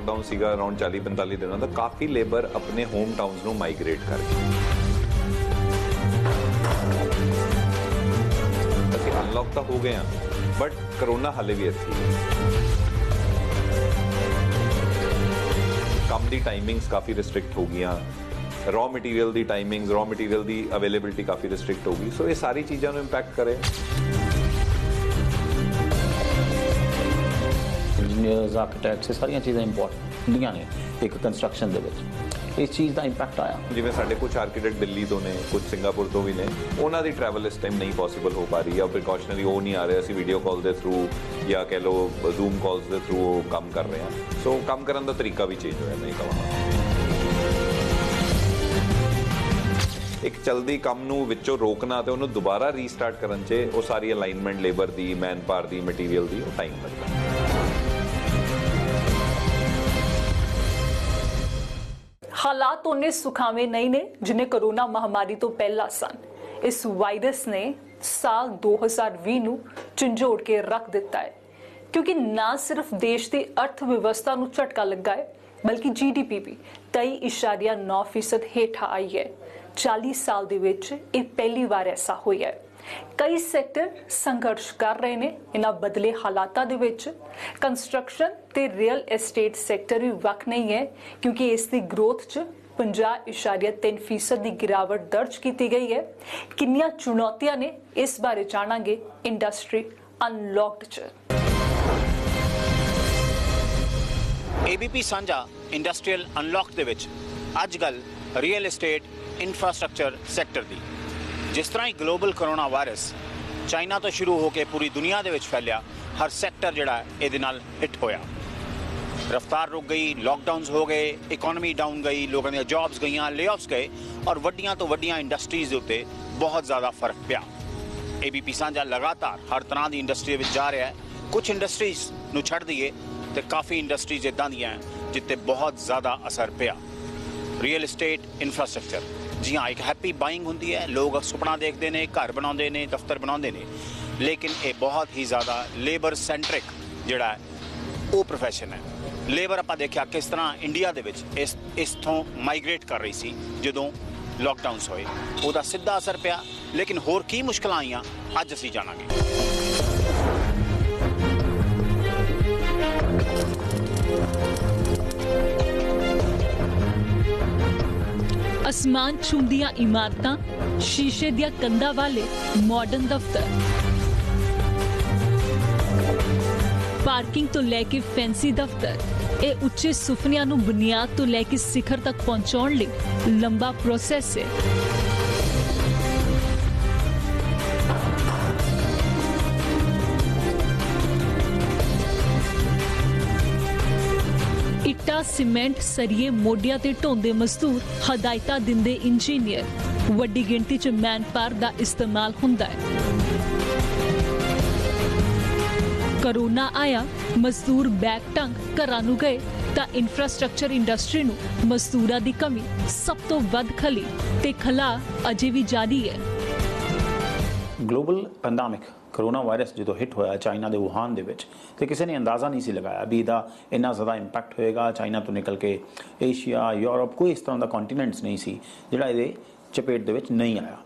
Lockdown सीगा around 40-45 दिनों का, काफ़ी लेबर अपने होम टाउन्स ਨੂੰ ਮਾਈਗ੍ਰੇਟ ਕਰ ਗਈ। ਅਸੀਂ ਅਨਲੌਕ ਤਾਂ ਹੋ ਗਏ ਹਾਂ, ਬਟ ਕਰੋਨਾ ਹਾਲੇ ਵੀ ਇੱਥੇ ਹੀ ਹੈ। ਕੰਮ ਦੀ ਟਾਈਮਿੰਗਸ ਕਾफ़ी ਰਿਸਟ੍ਰਿਕਟ ਹੋ ਗਈਆਂ, ਰॉ ਮਟੀਰੀਅਲ ਦੀ ਟਾਈਮਿੰਗਸ, ਰॉ ਮਟੀਰੀਅਲ ਦੀ ਅਵੇਲੇਬਿਲਿਟੀ ਕਾफ़ी ਰਿਸਟ੍ਰਿਕਟ ਹੋ ਗਈ। ਸੋ ਇਹ ਸਾਰੀ ਚੀਜ਼ਾਂ ਨੂੰ ਇੰਪੈਕਟ ਕਰੇ। इंजीनियर्स, आर्किटैक्ट्स, ये सारिया चीज़ां इंपॉर्टेंट ਹੁੰਦੀਆਂ ਨੇ एक कंस्ट्रक्शन ਦੇ ਵਿੱਚ। ਇਸ ਚੀਜ਼ ਦਾ ਇੰਪੈਕਟ ਆਇਆ। ਜਿਵੇਂ ਸਾਡੇ ਕੁਝ ਆਰਕੀਟੈਕਟ ਦਿੱਲੀ ਤੋਂ ਨੇ, ਕੁਝ ਸਿੰਗਾਪੁਰ ਤੋਂ ਵੀ ਨੇ, ਉਹਨਾਂ ਦੀ ਟਰੈਵਲ ਇਸ ਟਾਈਮ ਨਹੀਂ ਪੋਸੀਬਲ ਹੋ ਪਾ ਰਹੀ, ਜਾਂ ਪ੍ਰੀਕਾਸ਼ਨਰੀ ਉਹ ਨਹੀਂ ਆ ਰਹੇ। ਅਸੀਂ ਵੀਡੀਓ ਕਾਲ ਦੇ ਥਰੂ ਜਾਂ ਕਹਿ ਲਓ ਜ਼ੂਮ ਕਾਲਸ ਦੇ ਥਰੂ ਉਹ ਕੰਮ ਕਰ ਰਹੇ ਹਾਂ। ਸੋ ਕੰਮ ਕਰਨ ਦਾ ਤਰੀਕਾ ਵੀ ਚੇਂਜ ਹੋਇਆ, ਨਹੀਂ ਕਹਾਂਗਾ। ਇੱਕ ਚਲਦੀ ਕੰਮ ਨੂੰ ਵਿੱਚੋਂ ਰੋਕਣਾ ਤੇ ਉਹਨੂੰ ਦੁਬਾਰਾ ਰੀਸਟਾਰਟ ਕਰਨ 'ਚ ਉਹ ਸਾਰੀ ਅਲਾਈਨਮੈਂਟ ਲੇਬਰ ਦੀ, ਮੈਨ ਪਾਵਰ ਦੀ, ਮਟੀਰੀਅਲ ਦੀ, ਉਹ ਟਾਈਮ ਲੱਗਦਾ। ਹਾਲਾਤ ਉਹਨੇ ਸੁਖਾਵੇਂ ਨਹੀਂ ਨੇ ਜਿਨੇ ਕਰੋਨਾ ਮਹਾਮਾਰੀ ਤੋਂ ਪਹਿਲਾਂ ਸਨ। ਇਸ ਵਾਇਰਸ ਨੇ ਸਾਲ 2020 ਨੂੰ ਝੰਜੋੜ ਕੇ ਰੱਖ ਦਿੱਤਾ ਹੈ, ਕਿਉਂਕਿ ਨਾ ਸਿਰਫ ਦੇਸ਼ ਦੀ ਅਰਥ ਵਿਵਸਥਾ ਨੂੰ ਝਟਕਾ ਲੱਗਾ ਹੈ, ਬਲਕਿ GDP ਵੀ 23.9% ਹੇਠਾਂ ਆਈ ਹੈ। 40 ਸਾਲ ਦੇ ਵਿੱਚ ਇਹ ਪਹਿਲੀ ਵਾਰ ਐਸਾ ਹੋਇਆ ਹੈ। ਕਈ ਸੈਕਟਰ ਸੰਘਰਸ਼ ਕਰ ਰਹੇ ਨੇ ਇਹਨਾਂ ਬਦਲੇ ਹਾਲਾਤਾਂ ਦੇ ਵਿੱਚ। ਕੰਸਟਰਕਸ਼ਨ ਤੇ ਰੀਅਲ ਐਸਟੇਟ ਸੈਕਟਰ ਵੀ ਵੱਖ ਨਹੀਂ ਹੈ, ਕਿਉਂਕਿ ਇਸ ਦੀ ਗਰੋਥ 'ਚ 50.3% ਦੀ ਗਿਰਾਵਟ ਦਰਜ ਕੀਤੀ ਗਈ ਹੈ। ਕਿੰਨੀਆਂ ਚੁਣੌਤੀਆਂ ਨੇ, ਇਸ ਬਾਰੇ ਜਾਣਾਂਗੇ ਇੰਡਸਟਰੀ ਅਨਲੌਕਡ 'ਚ। ABP ਸਾਂਝਾ ਇੰਡਸਟਰੀਅਲ ਅਨਲੌਕਡ ਦੇ ਵਿੱਚ ਅੱਜ ਗੱਲ ਰੀਅਲ ਐਸਟੇਟ ਇਨਫਰਾਸਟ੍ਰਕਚਰ ਸੈਕਟਰ ਦੀ। ਜਿਸ ਤਰ੍ਹਾਂ ਹੀ ਗਲੋਬਲ ਕਰੋਨਾ ਵਾਇਰਸ ਚਾਈਨਾ ਤੋਂ ਸ਼ੁਰੂ ਹੋ ਕੇ ਪੂਰੀ ਦੁਨੀਆ ਦੇ ਵਿੱਚ ਫੈਲਿਆ, ਹਰ ਸੈਕਟਰ ਜਿਹੜਾ ਇਹਦੇ ਨਾਲ ਹਿੱਟ ਹੋਇਆ। ਰਫਤਾਰ ਰੁਕ ਗਈ, ਲਾਕਡਾਊਨਸ ਹੋ ਗਏ, ਇਕਨੋਮੀ ਡਾਊਨ ਗਈ, ਲੋਕਾਂ ਦੀਆਂ ਜੌਬਸ ਗਈਆਂ, ਲੇਆਫਸ ਗਏ, ਔਰ ਵੱਡੀਆਂ ਤੋਂ ਵੱਡੀਆਂ ਇੰਡਸਟਰੀਜ਼ ਦੇ ਉੱਤੇ ਬਹੁਤ ਜ਼ਿਆਦਾ ਫਰਕ ਪਿਆ। ABP ਸਾਂਝਾ ਲਗਾਤਾਰ ਹਰ ਤਰ੍ਹਾਂ ਦੀ ਇੰਡਸਟਰੀ ਵਿੱਚ ਜਾ ਰਿਹਾ ਹੈ। ਕੁਝ ਇੰਡਸਟਰੀਜ਼ ਨੂੰ ਛੱਡ ਦਈਏ ਤੇ ਕਾਫੀ ਇੰਡਸਟਰੀਜ਼ ਇੱਦਾਂ ਦੀਆਂ ਜਿੱਤੇ ਬਹੁਤ ਜ਼ਿਆਦਾ ਅਸਰ ਪਿਆ। ਰੀਅਲ ਐਸਟੇਟ ਇਨਫਰਾਸਟ੍ਰਕਚਰ, जी हाँ, एक हैप्पी बाइंग होंगी है, लोग सुपना देखते हैं, घर बनाते हैं, दफ्तर बनाते हैं, लेकिन ये बहुत ही ज़्यादा लेबर सेंट्रिक जोड़ा है वो प्रोफैशन है। लेबर आप देखा किस तरह इंडिया के इथों माइग्रेट कर रही सी जो लॉकडाउनस होए, उसका सीधा असर पिया। लेकिन होर की मुश्किल आईयां अज असीं जाणांगे। आसमान छूंदियां इमारतां, शीशे दियां कंधां वाले मॉडर्न दफ्तर, पार्किंग तो लैके फैंसी दफ्तर, ये उच्चे सुपनियां नूं बुनियाद तो लैके सिखर तक पहुंचाउण लई लंबा प्रोसैस है। ਇੱਟਾਂ, ਸੀਮੈਂਟ, ਸਰੀਏ, ਮੋਢਿਆਂ ਤੇ ਢੋਂਦੇ ਮਜ਼ਦੂਰ, ਹਦਾਇਤਾਂ ਦਿੰਦੇ ਇੰਜੀਨੀਅਰ, ਵੱਡੀ ਗਿਣਤੀ 'ਚ ਮੈਨ ਪਾਵਰ ਦਾ ਇਸਤੇਮਾਲ ਹੁੰਦਾ ਹੈ। ਕਰੋਨਾ ਆਇਆ, ਮਜ਼ਦੂਰ ਬੈਕ ਟੰਗ ਘਰਾਂ ਨੂੰ ਗਏ ਤਾਂ ਇਨਫਰਾਸਟ੍ਰਕਚਰ ਇੰਡਸਟਰੀ ਨੂੰ ਮਜ਼ਦੂਰਾਂ ਦੀ ਕਮੀ ਸਭ ਤੋਂ ਵੱਧ ਖਲੀ ਤੇ ਖਲਾ ਅਜੇ ਵੀ ਜਾਰੀ ਹੈ। ਗਲੋਬਲ ਪੈਂਡੈਮਿਕ ਕਰੋਨਾ ਵਾਇਰਸ ਜਦੋਂ ਹਿੱਟ ਹੋਇਆ ਚਾਈਨਾ ਦੇ ਵੂਹਾਨ ਦੇ ਵਿੱਚ, ਤੇ ਕਿਸੇ ਨੇ ਅੰਦਾਜ਼ਾ ਨਹੀਂ ਸੀ ਲਗਾਇਆ ਵੀ ਇਹਦਾ ਇੰਨਾ ਜ਼ਿਆਦਾ ਇੰਪੈਕਟ ਹੋਏਗਾ। ਚਾਈਨਾ ਤੋਂ ਨਿਕਲ ਕੇ ਏਸ਼ੀਆ, ਯੂਰਪ, ਕੋਈ ਇਸ ਤਰ੍ਹਾਂ ਦਾ ਕੰਟੀਨੈਂਟਸ ਨਹੀਂ ਸੀ ਜਿਹੜਾ ਇਹਦੇ ਚਪੇਟ ਦੇ ਵਿੱਚ ਨਹੀਂ ਆਇਆ।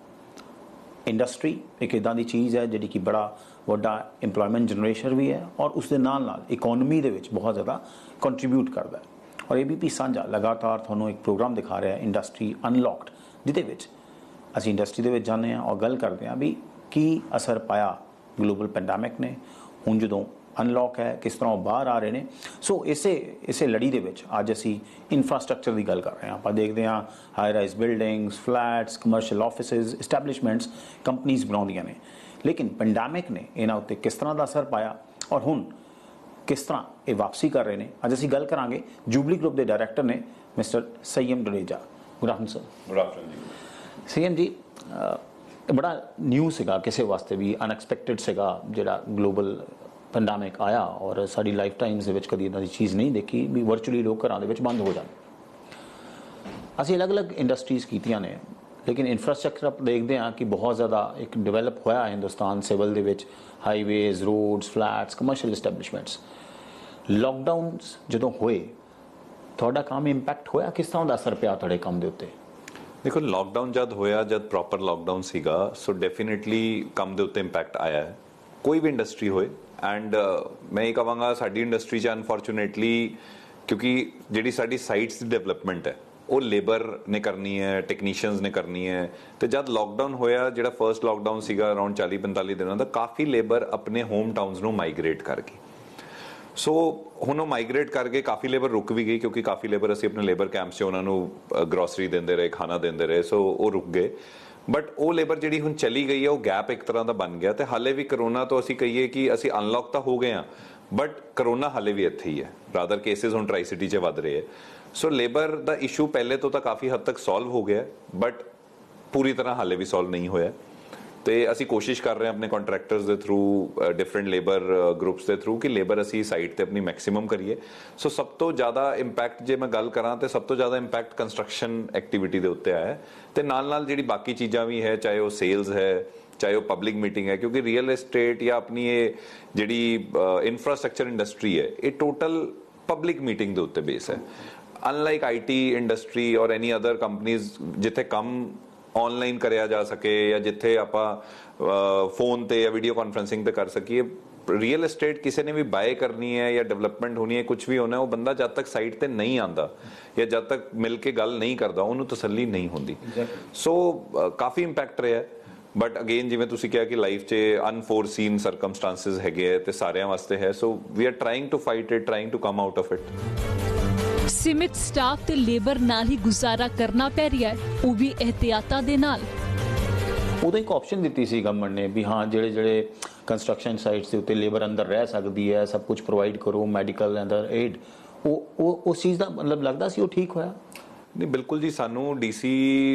ਇੰਡਸਟਰੀ ਇੱਕ ਇੱਦਾਂ ਦੀ ਚੀਜ਼ ਹੈ ਜਿਹੜੀ ਕਿ ਬੜਾ ਵੱਡਾ ਇੰਪਲੋਇਮੈਂਟ ਜਨਰੇਸ਼ਨ ਵੀ ਹੈ, ਔਰ ਉਸ ਦੇ ਨਾਲ ਨਾਲ ਇਕੋਨਮੀ ਦੇ ਵਿੱਚ ਬਹੁਤ ਜ਼ਿਆਦਾ ਕੰਟਰੀਬਿਊਟ ਕਰਦਾ ਹੈ। ਔਰ ABP ਸਾਂਝਾ ਲਗਾਤਾਰ ਤੁਹਾਨੂੰ ਇੱਕ ਪ੍ਰੋਗਰਾਮ ਦਿਖਾ ਰਿਹਾ ਇੰਡਸਟਰੀ ਅਨਲੌਕਡ, ਜਿਹਦੇ ਵਿੱਚ ਅਸੀਂ ਇੰਡਸਟਰੀ ਦੇ ਵਿੱਚ ਜਾਂਦੇ ਹਾਂ ਔਰ ਗੱਲ ਕਰਦੇ ਹਾਂ ਵੀ ਕੀ ਅਸਰ ਪਾਇਆ ਗਲੋਬਲ ਪੈਂਡੈਮਿਕ ਨੇ। ਹੁਣ ਜਦੋਂ ਅਨਲੌਕ ਹੈ, ਕਿਸ ਤਰ੍ਹਾਂ ਉਹ ਬਾਹਰ ਆ ਰਹੇ ਨੇ। ਸੋ ਇਸੇ ਲੜੀ ਦੇ ਵਿੱਚ ਅੱਜ ਅਸੀਂ ਇਨਫਰਾਸਟ੍ਰਕਚਰ ਦੀ ਗੱਲ ਕਰ ਰਹੇ ਹਾਂ। ਆਪਾਂ ਦੇਖਦੇ ਹਾਂ high rise buildings, flats, commercial offices, establishments companies ਬਣਾਉਂਦੀਆਂ ਨੇ। ਲੇਕਿਨ ਪੈਂਡੈਮਿਕ ਨੇ ਇਹਨਾਂ ਉੱਤੇ ਕਿਸ ਤਰ੍ਹਾਂ ਦਾ ਅਸਰ ਪਾਇਆ ਔਰ ਹੁਣ ਕਿਸ ਤਰ੍ਹਾਂ ਇਹ ਵਾਪਸੀ ਕਰ ਰਹੇ ਨੇ, ਅੱਜ ਅਸੀਂ ਗੱਲ ਕਰਾਂਗੇ। ਜੂਬਲੀ ਗਰੁੱਪ ਦੇ ਡਾਇਰੈਕਟਰ ਨੇ mister Sayam Duneja. Good afternoon sir. Good afternoon ji. Sayam ਜੀ, बड़ा न्यू ਸੀਗਾ ਕਿਸੇ ਵਾਸਤੇ ਵੀ, ਅਨਐਕਸਪੈਕਟਡ ਸੀਗਾ ਜਿਹੜਾ ਗਲੋਬਲ ਪੈਂਡੈਮਿਕ ਆਇਆ, ਔਰ ਸਾਡੀ ਲਾਈਫ ਟਾਈਮਸ ਦੇ ਵਿੱਚ ਕਦੀ ਇਦਾਂ ਦੀ ਚੀਜ਼ ਨਹੀਂ ਦੇਖੀ ਵੀ ਵਰਚੁਅਲੀ ਲੋਕ ਘਰਾਂ ਦੇ ਵਿੱਚ ਬੰਦ ਹੋ ਜਾਣ। ਅਸੀਂ ਅਲੱਗ-ਅਲੱਗ ਇੰਡਸਟਰੀਜ਼ ਕੀਤੀਆਂ ਨੇ, ਲੇਕਿਨ ਇਨਫਰਾਸਟ੍ਰਕਚਰ ਆਪਾਂ ਦੇਖਦੇ ਹਾਂ ਕਿ ਬਹੁਤ ਜ਼ਿਆਦਾ ਇੱਕ ਡਿਵੈਲਪ ਹੋਇਆ ਹਿੰਦੁਸਤਾਨ ਸਿਵਲ ਦੇ ਵਿੱਚ, ਹਾਈਵੇਜ਼, ਰੋਡਸ, ਫਲੈਟਸ, ਕਮਰਸ਼ੀਅਲ ਇਸਟੈਬਲਿਸ਼ਮੈਂਟਸ। ਲਾਕਡਾਊਨਸ ਜਦੋਂ ਹੋਏ ਤੁਹਾਡਾ ਕੰਮ ਇੰਪੈਕਟ ਹੋਇਆ, ਕਿਸ ਤਰ੍ਹਾਂ ਦਾ ਅਸਰ ਪਿਆ ਤੁਹਾਡੇ ਕੰਮ ਦੇ ਉੱਤੇ? ਦੇਖੋ ਲੋਕਡਾਊਨ ਜਦ ਹੋਇਆ, ਜਦ ਪ੍ਰੋਪਰ ਲੋਕਡਾਊਨ ਸੀਗਾ, ਸੋ ਡੈਫੀਨਿਟਲੀ ਕੰਮ ਦੇ ਉੱਤੇ ਇੰਪੈਕਟ ਆਇਆ ਹੈ, ਕੋਈ ਵੀ ਇੰਡਸਟਰੀ ਹੋਏ। ਐਂਡ ਮੈਂ ਇਹ ਕਹਾਂਗਾ ਸਾਡੀ ਇੰਡਸਟਰੀ 'ਚ ਅਨਫੋਰਚੂਨੇਟਲੀ ਕਿਉਂਕਿ ਜਿਹੜੀ ਸਾਡੀ ਸਾਈਟਸ ਦੀ ਡਿਵੈਲਪਮੈਂਟ ਹੈ ਉਹ ਲੇਬਰ ਨੇ ਕਰਨੀ ਹੈ, ਟੈਕਨੀਸ਼ੀਅਨਸ ਨੇ ਕਰਨੀ ਹੈ, ਤੇ ਜਦ ਲੋਕਡਾਊਨ ਹੋਇਆ, ਜਿਹੜਾ ਫਰਸਟ ਲੋਕਡਾਊਨ ਸੀਗਾ ਅਰਾਊਂਡ 40-45 ਦਿਨਾਂ ਦਾ, ਕਾਫੀ ਲੇਬਰ ਆਪਣੇ ਹੋਮ ਟਾਊਨਸ ਨੂੰ ਮਾਈਗ੍ਰੇਟ ਕਰ ਗਈ। ਸੋ ਹੁਣ ਉਹ ਮਾਈਗ੍ਰੇਟ ਕਰਕੇ ਕਾਫੀ ਲੇਬਰ ਰੁਕ ਵੀ ਗਈ, ਕਿਉਂਕਿ ਕਾਫੀ ਲੇਬਰ ਅਸੀਂ ਆਪਣੇ ਲੇਬਰ ਕੈਂਪਸ 'ਚ ਉਹਨਾਂ ਨੂੰ ਗਰੋਸਰੀ ਦਿੰਦੇ ਰਹੇ, ਖਾਣਾ ਦਿੰਦੇ ਰਹੇ, ਸੋ ਉਹ ਰੁਕ ਗਏ। ਬਟ ਉਹ ਲੇਬਰ ਜਿਹੜੀ ਹੁਣ ਚਲੀ ਗਈ ਹੈ, ਉਹ ਗੈਪ ਇੱਕ ਤਰ੍ਹਾਂ ਦਾ ਬਣ ਗਿਆ। ਤੇ ਹਾਲੇ ਵੀ ਕਰੋਨਾ ਤੋਂ ਅਸੀਂ ਕਹੀਏ ਕਿ ਅਸੀਂ ਅਨਲੌਕ ਤਾਂ ਹੋ ਗਏ ਹਾਂ, ਬਟ ਕਰੋਨਾ ਹਾਲੇ ਵੀ ਇੱਥੇ ਹੀ ਹੈ। ਰਾਦਰ ਕੇਸਿਸ ਹੁਣ ਟਰਾਈ ਸਿਟੀ 'ਚ ਵੱਧ ਰਹੇ ਹੈ। ਸੋ ਲੇਬਰ ਦਾ ਇਸ਼ੂ ਪਹਿਲੇ ਤੋਂ ਤਾਂ ਕਾਫੀ ਹੱਦ ਤੱਕ ਸੋਲਵ ਹੋ ਗਿਆ, ਬਟ ਪੂਰੀ ਤਰ੍ਹਾਂ ਹਾਲੇ ਵੀ ਸੋਲਵ ਨਹੀਂ ਹੋਇਆ। ਤੇ ਅਸੀਂ ਕੋਸ਼ਿਸ਼ ਕਰ ਰਹੇ ਹਾਂ ਆਪਣੇ ਕੰਟਰੈਕਟਰਸ ਦੇ ਥਰੂ, ਡਿਫਰੈਂਟ ਲੇਬਰ ਗਰੁੱਪਸ ਦੇ ਥਰੂ, ਕਿ ਲੇਬਰ ਅਸੀਂ ਸਾਈਟ ਤੇ ਆਪਣੀ ਮੈਕਸਿਮਮ ਕਰੀਏ। ਸੋ ਸਭ ਤੋਂ ਜ਼ਿਆਦਾ ਇੰਪੈਕਟ ਜੇ ਮੈਂ ਗੱਲ ਕਰਾਂ ਤੇ ਸਭ ਤੋਂ ਜ਼ਿਆਦਾ ਇੰਪੈਕਟ ਕੰਸਟਰਕਸ਼ਨ ਐਕਟੀਵਿਟੀ ਦੇ ਉੱਤੇ ਆਇਆ ਹੈ, ਤੇ ਨਾਲ ਜਿਹੜੀ ਬਾਕੀ ਚੀਜ਼ਾਂ ਵੀ ਹੈ, ਚਾਹੇ ਉਹ ਸੇਲਸ ਹੈ, ਚਾਹੇ ਉਹ ਪਬਲਿਕ ਮੀਟਿੰਗ ਹੈ, ਕਿਉਂਕਿ ਰੀਅਲ ਏਸਟੇਟ ਜਾਂ ਆਪਣੀ ਇਹ ਜਿਹੜੀ ਇਨਫਰਾਸਟ੍ਰਕਚਰ ਇੰਡਸਟਰੀ ਹੈ, ਇਹ ਟੋਟਲ ਪਬਲਿਕ ਮੀਟਿੰਗ ਦੇ ਉੱਤੇ ਬੇਸ ਹੈ। ਅਨਲਾਈਕ IT ਇੰਡਸਟਰੀ ਔਰ ਐਨੀ ਅਦਰ ਕੰਪਨੀਜ਼ ਜਿੱਥੇ ਕੰਮ ਆਨਲਾਈਨ ਕਰਿਆ ਜਾ ਸਕੇ ਜਾਂ ਜਿੱਥੇ ਆਪਾਂ ਫੋਨ ਤੇ ਜਾਂ ਵੀਡੀਓ ਕਾਨਫਰੰਸਿੰਗ ਤੇ ਕਰ ਸਕੀਏ, ਰੀਅਲ ਏਸਟੇਟ ਕਿਸੇ ਨੇ ਵੀ ਬਾਏ ਕਰਨੀ ਹੈ ਜਾਂ ਡਿਵੈਲਪਮੈਂਟ ਹੋਣੀ ਹੈ, ਕੁਝ ਵੀ ਹੋਣਾ, ਉਹ ਬੰਦਾ ਜਦ ਤੱਕ ਸਾਈਟ ਤੇ ਨਹੀਂ ਆਂਦਾ ਜਾਂ ਜਦ ਤੱਕ ਮਿਲ ਕੇ ਗੱਲ ਨਹੀਂ ਕਰਦਾ, ਉਹਨੂੰ ਤਸੱਲੀ ਨਹੀਂ ਹੁੰਦੀ। ਸੋ ਕਾਫੀ ਇੰਪੈਕਟ ਰਿਹਾ। ਬਟ ਅਗੇਨ ਜਿਵੇਂ ਤੁਸੀਂ ਕਿਹਾ ਕਿ ਲਾਈਫ 'ਚ ਅਨਫੋਰਸੀਨ ਸਰਕਮਸਟੈਂਸਿਸ ਹੈਗੇ ਹੈ ਤੇ ਸਾਰਿਆਂ ਵਾਸਤੇ ਹੈ, so we are trying to fight it, trying to come out of it. ਸੀਮਿਤ ਸਟਾਫ ਤੇ ਲੇਬਰ ਨਾਲ ਹੀ ਗੁਜ਼ਾਰਾ ਕਰਨਾ ਪੈ ਰਿਹਾ ਹੈ, ਉਹ ਵੀ ਇਹਤਿਆਤਾਂ ਦੇ ਨਾਲ। ਉਦੋਂ ਇੱਕ ਆਪਸ਼ਨ ਦਿੱਤੀ ਸੀ ਗਵਰਨਮੈਂਟ ਨੇ ਵੀ ਹਾਂ ਜਿਹੜੇ ਕੰਸਟਰਕਸ਼ਨ ਸਾਈਟਸ ਦੇ ਉੱਤੇ ਲੇਬਰ ਅੰਦਰ ਰਹਿ ਸਕਦੀ ਹੈ, ਸਭ ਕੁਝ ਪ੍ਰੋਵਾਈਡ ਕਰੋ, ਮੈਡੀਕਲ ਅੰਦਰ ਏਡ, ਉਹ ਉਸ ਚੀਜ਼ ਦਾ ਮਤਲਬ ਲੱਗਦਾ ਸੀ ਉਹ ਠੀਕ ਹੋਇਆ? ਨਹੀਂ, ਬਿਲਕੁਲ ਜੀ। ਸਾਨੂੰ DC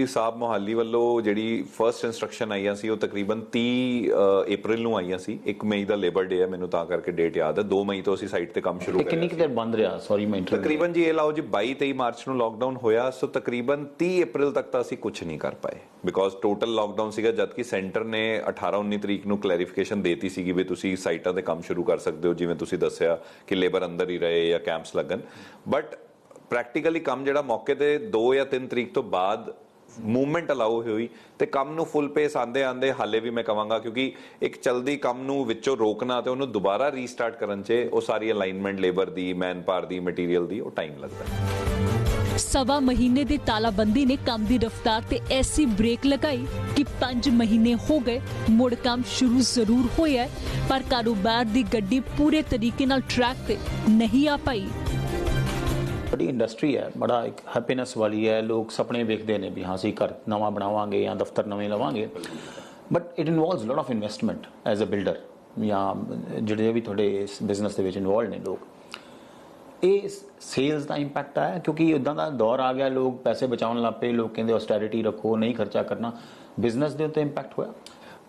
ਸਾਹਿਬ ਮੋਹਾਲੀ ਵੱਲੋਂ ਜਿਹੜੀ ਫਰਸਟ ਇੰਸਟਰਕਸ਼ਨ ਆਈਆਂ ਸੀ ਉਹ ਤਕਰੀਬਨ 30 ਅਪ੍ਰੈਲ ਨੂੰ ਆਈਆਂ ਸੀ। 1 ਮਈ ਦਾ ਲੇਬਰ ਡੇ ਹੈ, ਮੈਨੂੰ ਤਾਂ ਕਰਕੇ ਡੇਟ ਯਾਦ ਹੈ। 2 ਮਈ ਤੋਂ ਅਸੀਂ ਸਾਈਟ ਤੇ ਕੰਮ ਸ਼ੁਰੂ ਕਰਿਆ। ਕਿੰਨੀ ਦੇਰ ਬੰਦ ਰਿਹਾ? ਸੌਰੀ ਮੈਂ ਤਕਰੀਬਨ ਜੀ ਇਹ ਲਾਓ ਜੀ 22-23 ਮਾਰਚ ਨੂੰ ਲੋਕਡਾਊਨ ਹੋਇਆ, ਸੋ ਤਕਰੀਬਨ 30 ਅਪ੍ਰੈਲ ਤੱਕ ਤਾਂ ਅਸੀਂ ਕੁਝ ਨਹੀਂ ਕਰ ਪਾਏ, ਬਿਕੋਜ਼ ਟੋਟਲ ਲੋਕਡਾਊਨ ਸੀਗਾ। ਜਦਕਿ ਸੈਂਟਰ ਨੇ 18-19 ਤਰੀਕ ਨੂੰ ਕਲੈਰੀਫਿਕੇਸ਼ਨ ਦੇਤੀ ਸੀਗੀ ਵੀ ਤੁਸੀਂ ਸਾਈਟਾਂ ਤੇ ਕੰਮ ਸ਼ੁਰੂ ਕਰ ਸਕਦੇ ਹੋ, ਜਿਵੇਂ ਤੁਸੀਂ ਦੱਸਿਆ ਕਿ ਲੇਬਰ ਅੰਦਰ ਹੀ ਰਹੇ ਜਾਂ ਕੈਂਪਸ ਲੱਗਣ। ਬਟ ਪ੍ਰੈਕਟੀਕਲੀ ਕੰਮ ਜਿਹੜਾ ਮੌਕੇ ਤੇ 2 ਜਾਂ 3 ਤਰੀਕ ਤੋਂ ਬਾਅਦ ਮੂਵਮੈਂਟ ਅਲਾਉ ਹੋਈ ਤੇ ਕੰਮ ਨੂੰ ਫੁੱਲ ਪੇਸ ਆਂਦੇ ਹਾਲੇ ਵੀ ਮੈਂ ਕਹਾਂਗਾ, ਕਿਉਂਕਿ ਇੱਕ ਚਲਦੀ ਕੰਮ ਨੂੰ ਵਿੱਚੋਂ ਰੋਕਣਾ ਤੇ ਉਹਨੂੰ ਦੁਬਾਰਾ ਰੀਸਟਾਰਟ ਕਰਨ 'ਚ ਉਹ ਸਾਰੀ ਅਲਾਈਨਮੈਂਟ ਲੇਬਰ ਦੀ, ਮੈਨ ਪਾਵਰ ਦੀ, ਮਟੀਰੀਅਲ ਦੀ, ਉਹ ਟਾਈਮ ਲੱਗਦਾ। ਸਵਾ ਮਹੀਨੇ ਦੀ ਤਾਲਾਬੰਦੀ ਨੇ ਕੰਮ ਦੀ ਰਫ਼ਤਾਰ ਤੇ ਐਸੀ ਬ੍ਰੇਕ ਲਗਾਈ ਕਿ 5 ਮਹੀਨੇ ਹੋ ਗਏ, ਮੁੜ ਕੰਮ ਸ਼ੁਰੂ ਜ਼ਰੂਰ ਹੋਇਆ, ਪਰ ਕਾਰੋਬਾਰ ਦੀ ਗੱਡੀ ਪੂਰੇ ਤਰੀਕੇ ਨਾਲ ਟਰੈਕ ਤੇ ਨਹੀਂ ਆ ਪਾਈ। बड़ी इंडस्ट्री है, बड़ा एक हैप्पीनेस वाली है, लोग सपने देखते हैं भी हाँ सी घर नवा बनावांगे या दफ्तर नवे लवांगे, but it involves lot of investment as a builder या ਜਿਹੜੇ ਵੀ ਤੁਹਾਡੇ ਇਸ ਬਿਜ਼ਨਸ ਦੇ ਵਿੱਚ ਇਨਵੋਲਵ ਨੇ ਲੋਕ। ਇਹ ਸੇਲਸ ਦਾ ਇੰਪੈਕਟ ਆਇਆ ਕਿਉਂਕਿ ਇਦਾਂ ਦਾ ਦੌਰ ਆ ਗਿਆ, ਲੋਕ ਪੈਸੇ ਬਚਾਉਣ ਲੱਗ ਪਏ, ਲੋਕ ਕਹਿੰਦੇ ਆਸਟੈਰਿਟੀ ਰੱਖੋ, ਨਹੀਂ ਖਰਚਾ ਕਰਨਾ। ਬਿਜ਼ਨਸ ਦੇ ਉੱਤੇ ਇੰਪੈਕਟ ਹੋਇਆ?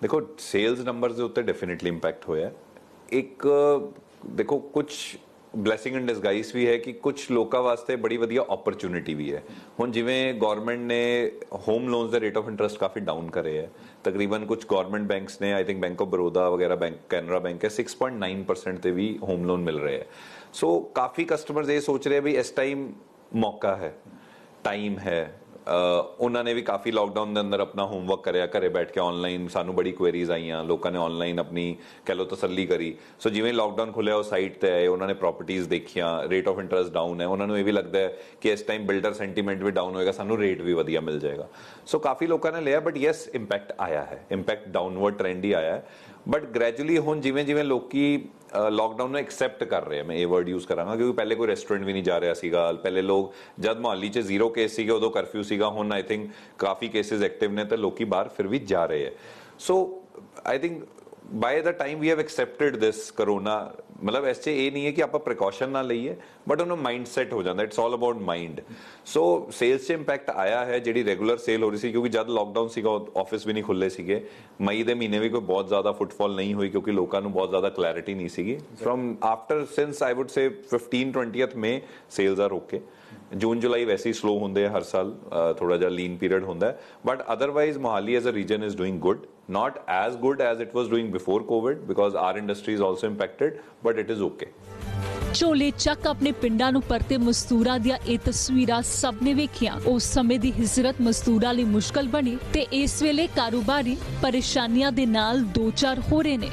ਦੇਖੋ ਸੇਲਸ ਨੰਬਰਸ ਦੇ ਉੱਤੇ ਡੈਫੀਨਿਟਲੀ ਇੰਪੈਕਟ ਹੋਇਆ। ਇੱਕ ਦੇਖੋ ਕੁਝ ਬਲੈਸਿੰਗ ਇਨ ਡਿਸਗਾਈਜ਼ ਵੀ ਹੈ ਕਿ ਕੁਝ ਲੋਕਾਂ ਵਾਸਤੇ ਬੜੀ ਵਧੀਆ ਓਪਰਚੁਨਿਟੀ ਵੀ ਹੈ। ਹੁਣ ਜਿਵੇਂ ਗਵਰਨਮੈਂਟ ਨੇ ਹੋਮ ਲੋਨਸ ਦੇ rate of interest coffee down ਕਰੇ ਹੈ। ਤਕਰੀਬਨ ਕੁਝ ਗਵਰਨਮੈਂਟ ਬੈਂਕਸ ਨੇ, I think bank of Baroda ਵਗੈਰਾ, ਬੈਂਕ ਕੈਨਰਾ ਬੈਂਕ ਹੈ, 6.9% ਤੇ ਵੀ ਹੋਮ ਲੋਨ ਮਿਲ ਰਹੇ ਹੈ। ਸੋ ਕਾਫੀ ਕਸਟਮਰਸ ਇਹ ਸੋਚ ਰਹੇ ਵੀ ਇਸ ਟਾਈਮ ਮੌਕਾ ਹੈ, ਟਾਈਮ ਹੈ। ਉਹਨਾਂ ਨੇ ਵੀ ਕਾਫੀ ਲਾਕਡਾਊਨ ਦੇ ਅੰਦਰ ਆਪਣਾ ਹੋਮਵਰਕ ਕਰਿਆ, ਘਰੇ ਬੈਠ ਕੇ ਆਨਲਾਈਨ। ਸਾਨੂੰ ਬੜੀ ਕੁਐਰੀਜ਼ ਆਈਆਂ, ਲੋਕਾਂ ਨੇ ਆਨਲਾਈਨ ਆਪਣੀ ਕਹਿ ਲਓ ਤਸੱਲੀ ਕਰੀ। ਸੋ ਜਿਵੇਂ ਲਾਕਡਾਊਨ ਖੁੱਲਿਆ ਉਹ ਸਾਈਟ ਤੇ ਆਏ, ਉਹਨਾਂ ਨੇ ਪ੍ਰੋਪਰਟੀਜ਼ ਦੇਖੀਆਂ, ਰੇਟ ਆਫ ਇੰਟਰਸਟ ਡਾਊਨ ਹੈ, ਉਹਨਾਂ ਨੂੰ ਇਹ ਵੀ ਲੱਗਦਾ ਹੈ ਕਿ ਇਸ ਟਾਈਮ ਬਿਲਡਰ ਸੈਂਟੀਮੈਂਟ ਵੀ ਡਾਊਨ ਹੋਏਗਾ, ਸਾਨੂੰ ਰੇਟ ਵੀ ਵਧੀਆ ਮਿਲ ਜਾਏਗਾ। ਸੋ ਕਾਫੀ ਲੋਕਾਂ ਨੇ ਲਿਆ, ਬਟ ਯੈਸ ਇੰਪੈਕਟ ਆਇਆ ਹੈ, ਇੰਪੈਕਟ ਡਾਊਨਵਰਡ ਟ੍ਰੈਂਡ ਹੀ ਆਇਆ ਹੈ। ਬਟ ਗ੍ਰੈਜੂਅਲੀ ਹੁਣ ਜਿਵੇਂ ਲੋਕੀ ਲਾਕਡਾਊਨ ਨੂੰ ਐਕਸੈਪਟ ਕਰ ਰਹੇ ਆ, ਮੈਂ ਇਹ ਵਰਡ ਯੂਜ਼ ਕਰਾਂਗਾ ਕਿਉਂਕਿ ਪਹਿਲੇ ਕੋਈ ਰੈਸਟੋਰੈਂਟ ਵੀ ਨਹੀਂ ਜਾ ਰਿਹਾ ਸੀਗਾ। ਪਹਿਲੇ ਲੋਕ ਜਦ ਮੁਹਾਲੀ 'ਚ 0 ਕੇਸ ਸੀਗੇ ਉਦੋਂ ਕਰਫਿਊ ਸੀਗਾ, ਹੁਣ ਆਈ ਥਿੰਕ ਕਾਫੀ ਕੇਸਿਸ ਐਕਟਿਵ ਨੇ ਤੇ ਲੋਕੀ ਬਾਹਰ ਫਿਰ ਵੀ ਜਾ ਰਹੇ ਹੈ। So I think by the time we have accepted this corona, ਮਤਲਬ ਇਸ 'ਚ ਇਹ ਨਹੀਂ ਹੈ ਕਿ ਆਪਾਂ ਪ੍ਰੀਕਾਸ਼ਨ ਨਾ ਲਈਏ, ਬਟ ਉਹਨੂੰ ਮਾਈਂਡ ਸੈਟ ਹੋ ਜਾਂਦਾ, it's all about mind. So sales 'ਚ ਇੰਪੈਕਟ ਆਇਆ ਹੈ, ਜਿਹੜੀ ਰੈਗੂਲਰ ਸੇਲ ਹੋ ਰਹੀ ਸੀ ਕਿਉਂਕਿ ਜਦ ਲਾਕਡਾਊਨ ਸੀਗਾ ਆਫਿਸ ਵੀ ਨਹੀਂ ਖੁੱਲੇ ਸੀਗੇ। ਮਈ ਦੇ ਮਹੀਨੇ ਵੀ ਕੋਈ ਬਹੁਤ ਜ਼ਿਆਦਾ ਫੁੱਟਫਾਲ ਨਹੀਂ ਹੋਈ ਕਿਉਂਕਿ ਲੋਕਾਂ ਨੂੰ ਬਹੁਤ ਜ਼ਿਆਦਾ ਕਲੈਰਿਟੀ ਨਹੀਂ ਸੀਗੀ। From after since I would say 15-20 May sales are okay. June July ਵੈਸੇ ਹੀ ਸਲੋ ਹੁੰਦੇ ਆ ਹਰ ਸਾਲ, ਥੋੜਾ ਜਿਹਾ ਲੀਨ ਪੀਰੀਅਡ ਹੁੰਦਾ ਹੈ, but otherwise Mohali as a region is doing good, not as good as it was doing before COVID because our industry is also impacted, but it is okay. ਝੋਲੇ ਚੱਕ ਆਪਣੇ ਪਿੰਡਾਂ ਨੂੰ ਪਰਤੇ ਮਜ਼ਦੂਰਾਂ ਦੀਆਂ ਇਹ ਤਸਵੀਰਾਂ ਸਭ ਨੇ ਵੇਖੀਆਂ। ਉਸ ਸਮੇਂ ਦੀ ਹਿਜਰਤ ਮਜ਼ਦੂਰਾਂ ਲਈ ਮੁਸ਼ਕਲ ਬਣੀ ਤੇ ਇਸ ਵੇਲੇ ਕਾਰੋਬਾਰੀ ਪਰੇਸ਼ਾਨੀਆਂ ਦੇ ਨਾਲ ਦੋ ਚਾਰ ਹੋ ਰਹੇ ਨੇ।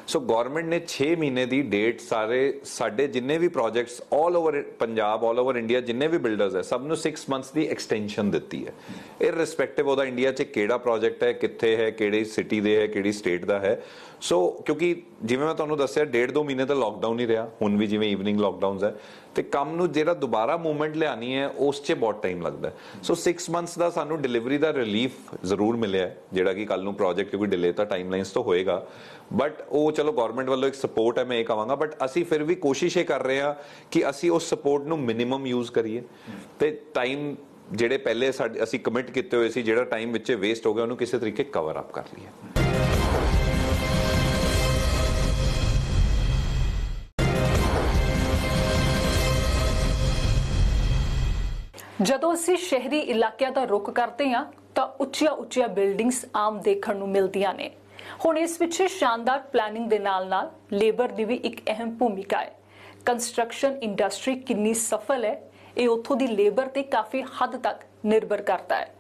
ਸੋ ਗਵਰਨਮੈਂਟ ਨੇ 6 ਮਹੀਨੇ ਦੀ ਡੇਟ ਸਾਡੇ ਜਿੰਨੇ ਵੀ projects all over Punjab, all over India ਜਿੰਨੇ ਵੀ ਬਿਲਡਰਸ ਹੈ ਸਭ ਨੂੰ 6 ਮੰਥਸ ਦੀ ਐਕਸਟੈਂਸ਼ਨ ਦਿੱਤੀ ਹੈ, ਇਰਰਿਸਪੈਕਟਿਵ ਉਹਦਾ ਇੰਡੀਆ 'ਚ ਕਿਹੜਾ ਪ੍ਰੋਜੈਕਟ ਹੈ, ਕਿੱਥੇ ਹੈ, ਕਿਹੜੀ ਸਿਟੀ ਦੇ ਹੈ, ਕਿਹੜੀ ਸਟੇਟ ਦਾ ਹੈ। ਸੋ ਕਿਉਂਕਿ ਜਿਵੇਂ ਮੈਂ ਤੁਹਾਨੂੰ ਦੱਸਿਆ 1.5-2 ਮਹੀਨੇ ਤਾਂ ਲੋਕਡਾਊਨ ਹੀ ਰਿਹਾ, ਹੁਣ ਵੀ ਜਿਵੇਂ ਈਵਨਿੰਗ ਲੋਕਡਾਊਨਸ ਹੈ ਤੇ ਕੰਮ ਨੂੰ ਜਿਹੜਾ ਦੁਬਾਰਾ ਮੂਵਮੈਂਟ ਲਿਆਣੀ ਹੈ ਉਸ 'ਚ ਬਹੁਤ ਟਾਈਮ ਲੱਗਦਾ। ਸੋ 6 ਮੰਥਸ ਦਾ ਸਾਨੂੰ ਡਿਲੀਵਰੀ ਦਾ ਰਿਲੀਫ ਜ਼ਰੂਰ ਮਿਲਿਆ, ਜਿਹੜਾ ਕਿ ਕੱਲ ਨੂੰ ਪ੍ਰੋਜੈਕਟ ਕਿਉਂਕਿ ਡਿਲੇ ਤਾਂ ਟਾਈਮਲਾਈਨਸ ਤੋਂ ਹੋਏਗਾ, ਬਟ ਉਹ ਚਲੋ ਗਵਰਨਮੈਂਟ ਵੱਲੋਂ ਇੱਕ ਸਪੋਰਟ ਹੈ, ਮੈਂ ਇਹ ਕਹਾਂਗਾ। ਬਟ ਅਸੀਂ ਫਿਰ ਵੀ ਕੋਸ਼ਿਸ਼ ਇਹ ਕਰ ਰਹੇ ਹਾਂ ਕਿ ਅਸੀਂ ਉਸ ਸਪੋਰਟ ਨੂੰ ਮਿਨੀਮਮ ਯੂਜ਼ ਕਰੀਏ ਤੇ ਟਾਈਮ ਜਿਹੜੇ ਪਹਿਲੇ ਅਸੀਂ ਕਮਿਟ ਕੀਤੇ ਹੋਏ ਸੀ, ਜਿਹੜਾ ਟਾਈਮ ਵਿੱਚ ਵੇਸਟ ਹੋ ਗਿਆ ਉਹਨੂੰ ਕਿਸੇ ਤਰੀਕੇ ਕਵਰ ਅਪ ਕਰ ਲਈਏ। ਜਦੋਂ ਅਸੀਂ ਸ਼ਹਿਰੀ ਇਲਾਕਿਆਂ ਦਾ ਰੁਖ ਕਰਦੇ ਹਾਂ ਤਾਂ ਉੱਚੀਆਂ ਬਿਲਡਿੰਗਸ ਆਮ ਦੇਖਣ ਨੂੰ ਮਿਲਦੀਆਂ ਨੇ। ਹੁਣ ਇਸ ਪਿੱਛੇ ਸ਼ਾਨਦਾਰ ਪਲੈਨਿੰਗ ਦੇ ਨਾਲ-ਨਾਲ ਲੇਬਰ ਦੀ ਵੀ ਇੱਕ ਅਹਿਮ ਭੂਮਿਕਾ ਹੈ। ਕੰਸਟਰਕਸ਼ਨ ਇੰਡਸਟਰੀ ਕਿੰਨੀ ਸਫਲ ਹੈ ਇਹ ਉੱਥੋਂ ਦੀ ਲੇਬਰ ਤੇ ਕਾਫੀ ਹੱਦ ਤੱਕ ਨਿਰਭਰ ਕਰਦਾ ਹੈ।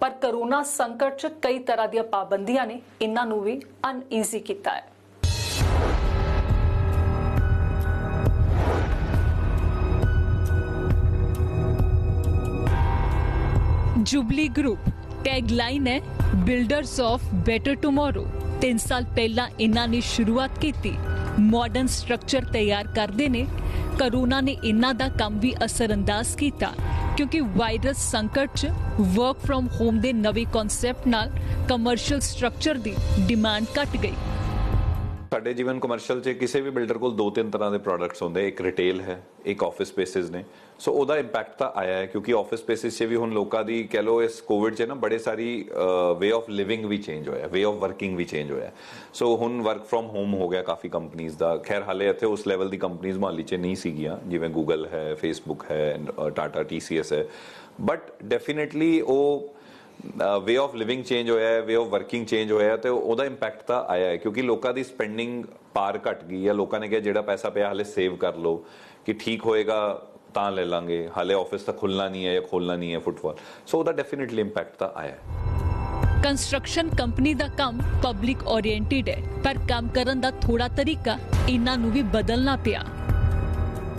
ਪਰ ਕਰੋਨਾ ਸੰਕਟ 'ਚ ਕਈ ਤਰ੍ਹਾਂ ਦੀਆਂ ਪਾਬੰਦੀਆਂ ਨੇ ਇਹਨਾਂ ਨੂੰ ਵੀ ਅਨਈਜ਼ੀ ਕੀਤਾ ਹੈ। जुबली ग्रुप टैगलाइन है बिल्डर्स ऑफ बेटर टुमारो। 3 साल पहला इन्हां ने शुरुआत की, मॉडर्न स्ट्रक्चर तैयार करते ने। करोना ने इन्हां दा काम भी असरअंदाज किया क्योंकि वायरस संकट च वर्क फ्रॉम होम दे नवे कॉन्सैप्ट नाल कमर्शियल स्ट्रक्चर दी डिमांड घट गई। ਸਾਡੇ ਜਿਵੇਂ ਕਮਰਸ਼ੀਅਲ 'ਚ ਕਿਸੇ ਵੀ ਬਿਲਡਰ ਕੋਲ 2-3 ਤਰ੍ਹਾਂ ਦੇ ਪ੍ਰੋਡਕਟਸ ਹੁੰਦੇ, ਇੱਕ ਰਿਟੇਲ ਹੈ, ਇੱਕ ਆਫਿਸ ਸਪੇਸਿਸ ਨੇ। ਸੋ ਉਹਦਾ ਇੰਪੈਕਟ ਤਾਂ ਆਇਆ ਹੈ ਕਿਉਂਕਿ ਆਫਿਸ ਸਪੇਸਿਸ 'ਚ ਵੀ ਹੁਣ ਲੋਕਾਂ ਦੀ ਕਹਿ ਲਓ ਇਸ ਕੋਵਿਡ 'ਚ ਨਾ ਬੜੇ ਸਾਰੀ ਵੇ ਆਫ ਲਿਵਿੰਗ ਵੀ ਚੇਂਜ ਹੋਇਆ, ਵੇ ਆਫ ਵਰਕਿੰਗ ਵੀ ਚੇਂਜ ਹੋਇਆ। ਸੋ ਹੁਣ ਵਰਕ ਫਰੋਮ ਹੋਮ ਹੋ ਗਿਆ ਕਾਫੀ ਕੰਪਨੀਜ਼ ਦਾ। ਖੈਰ ਹਾਲੇ ਇੱਥੇ ਉਸ ਲੈਵਲ ਦੀ ਕੰਪਨੀਜ਼ ਮੁਹਾਲੀ 'ਚ ਨਹੀਂ ਸੀਗੀਆਂ ਜਿਵੇਂ ਗੂਗਲ ਹੈ, ਫੇਸਬੁੱਕ ਹੈ, ਟਾਟਾ TCS ਹੈ, ਬਟ ਡੈਫੀਨੇਟਲੀ ਉਹ ਵੇ ਆਫ ਲਿਵਿੰਗ ਚੇਂਜ ਹੋਇਆ ਹੈ, ਵੇ ਆਫ ਵਰਕਿੰਗ ਚੇਂਜ ਹੋਇਆ ਤੇ ਉਹਦਾ ਇੰਪੈਕਟ ਤਾਂ ਆਇਆ ਹੈ ਕਿਉਂਕਿ ਲੋਕਾਂ ਦੀ ਸਪੈਂਡਿੰਗ ਪਾਰ ਘਟ ਗਈ ਹੈ। ਲੋਕਾਂ ਨੇ ਕਿਹਾ ਜਿਹੜਾ ਪੈਸਾ ਪਿਆ ਹਾਲੇ ਸੇਵ ਕਰ ਲਓ ਕਿ ਠੀਕ ਹੋਏਗਾ ਤਾਂ ਲੈ ਲਾਂਗੇ, ਹਾਲੇ ਆਫਿਸ ਤਾਂ ਖੁੱਲਣਾ ਨਹੀਂ ਹੈ ਜਾਂ ਖੋਲਣਾ ਨਹੀਂ ਹੈ ਫੁੱਟਫਾਲ। ਸੋ ਉਹਦਾ ਡੈਫੀਨੇਟਲੀ ਇੰਪੈਕਟ ਤਾਂ ਆਇਆ ਹੈ। ਕੰਸਟਰਕਸ਼ਨ ਕੰਪਨੀ ਦਾ ਕੰਮ ਪਬਲਿਕ ਓਰੀਐਂਟਡ ਹੈ ਪਰ ਕੰਮ ਕਰਨ ਦਾ ਥੋੜਾ ਤਰੀਕਾ ਇਹਨਾਂ ਨੂੰ ਵੀ ਬਦਲਣਾ ਪਿਆ।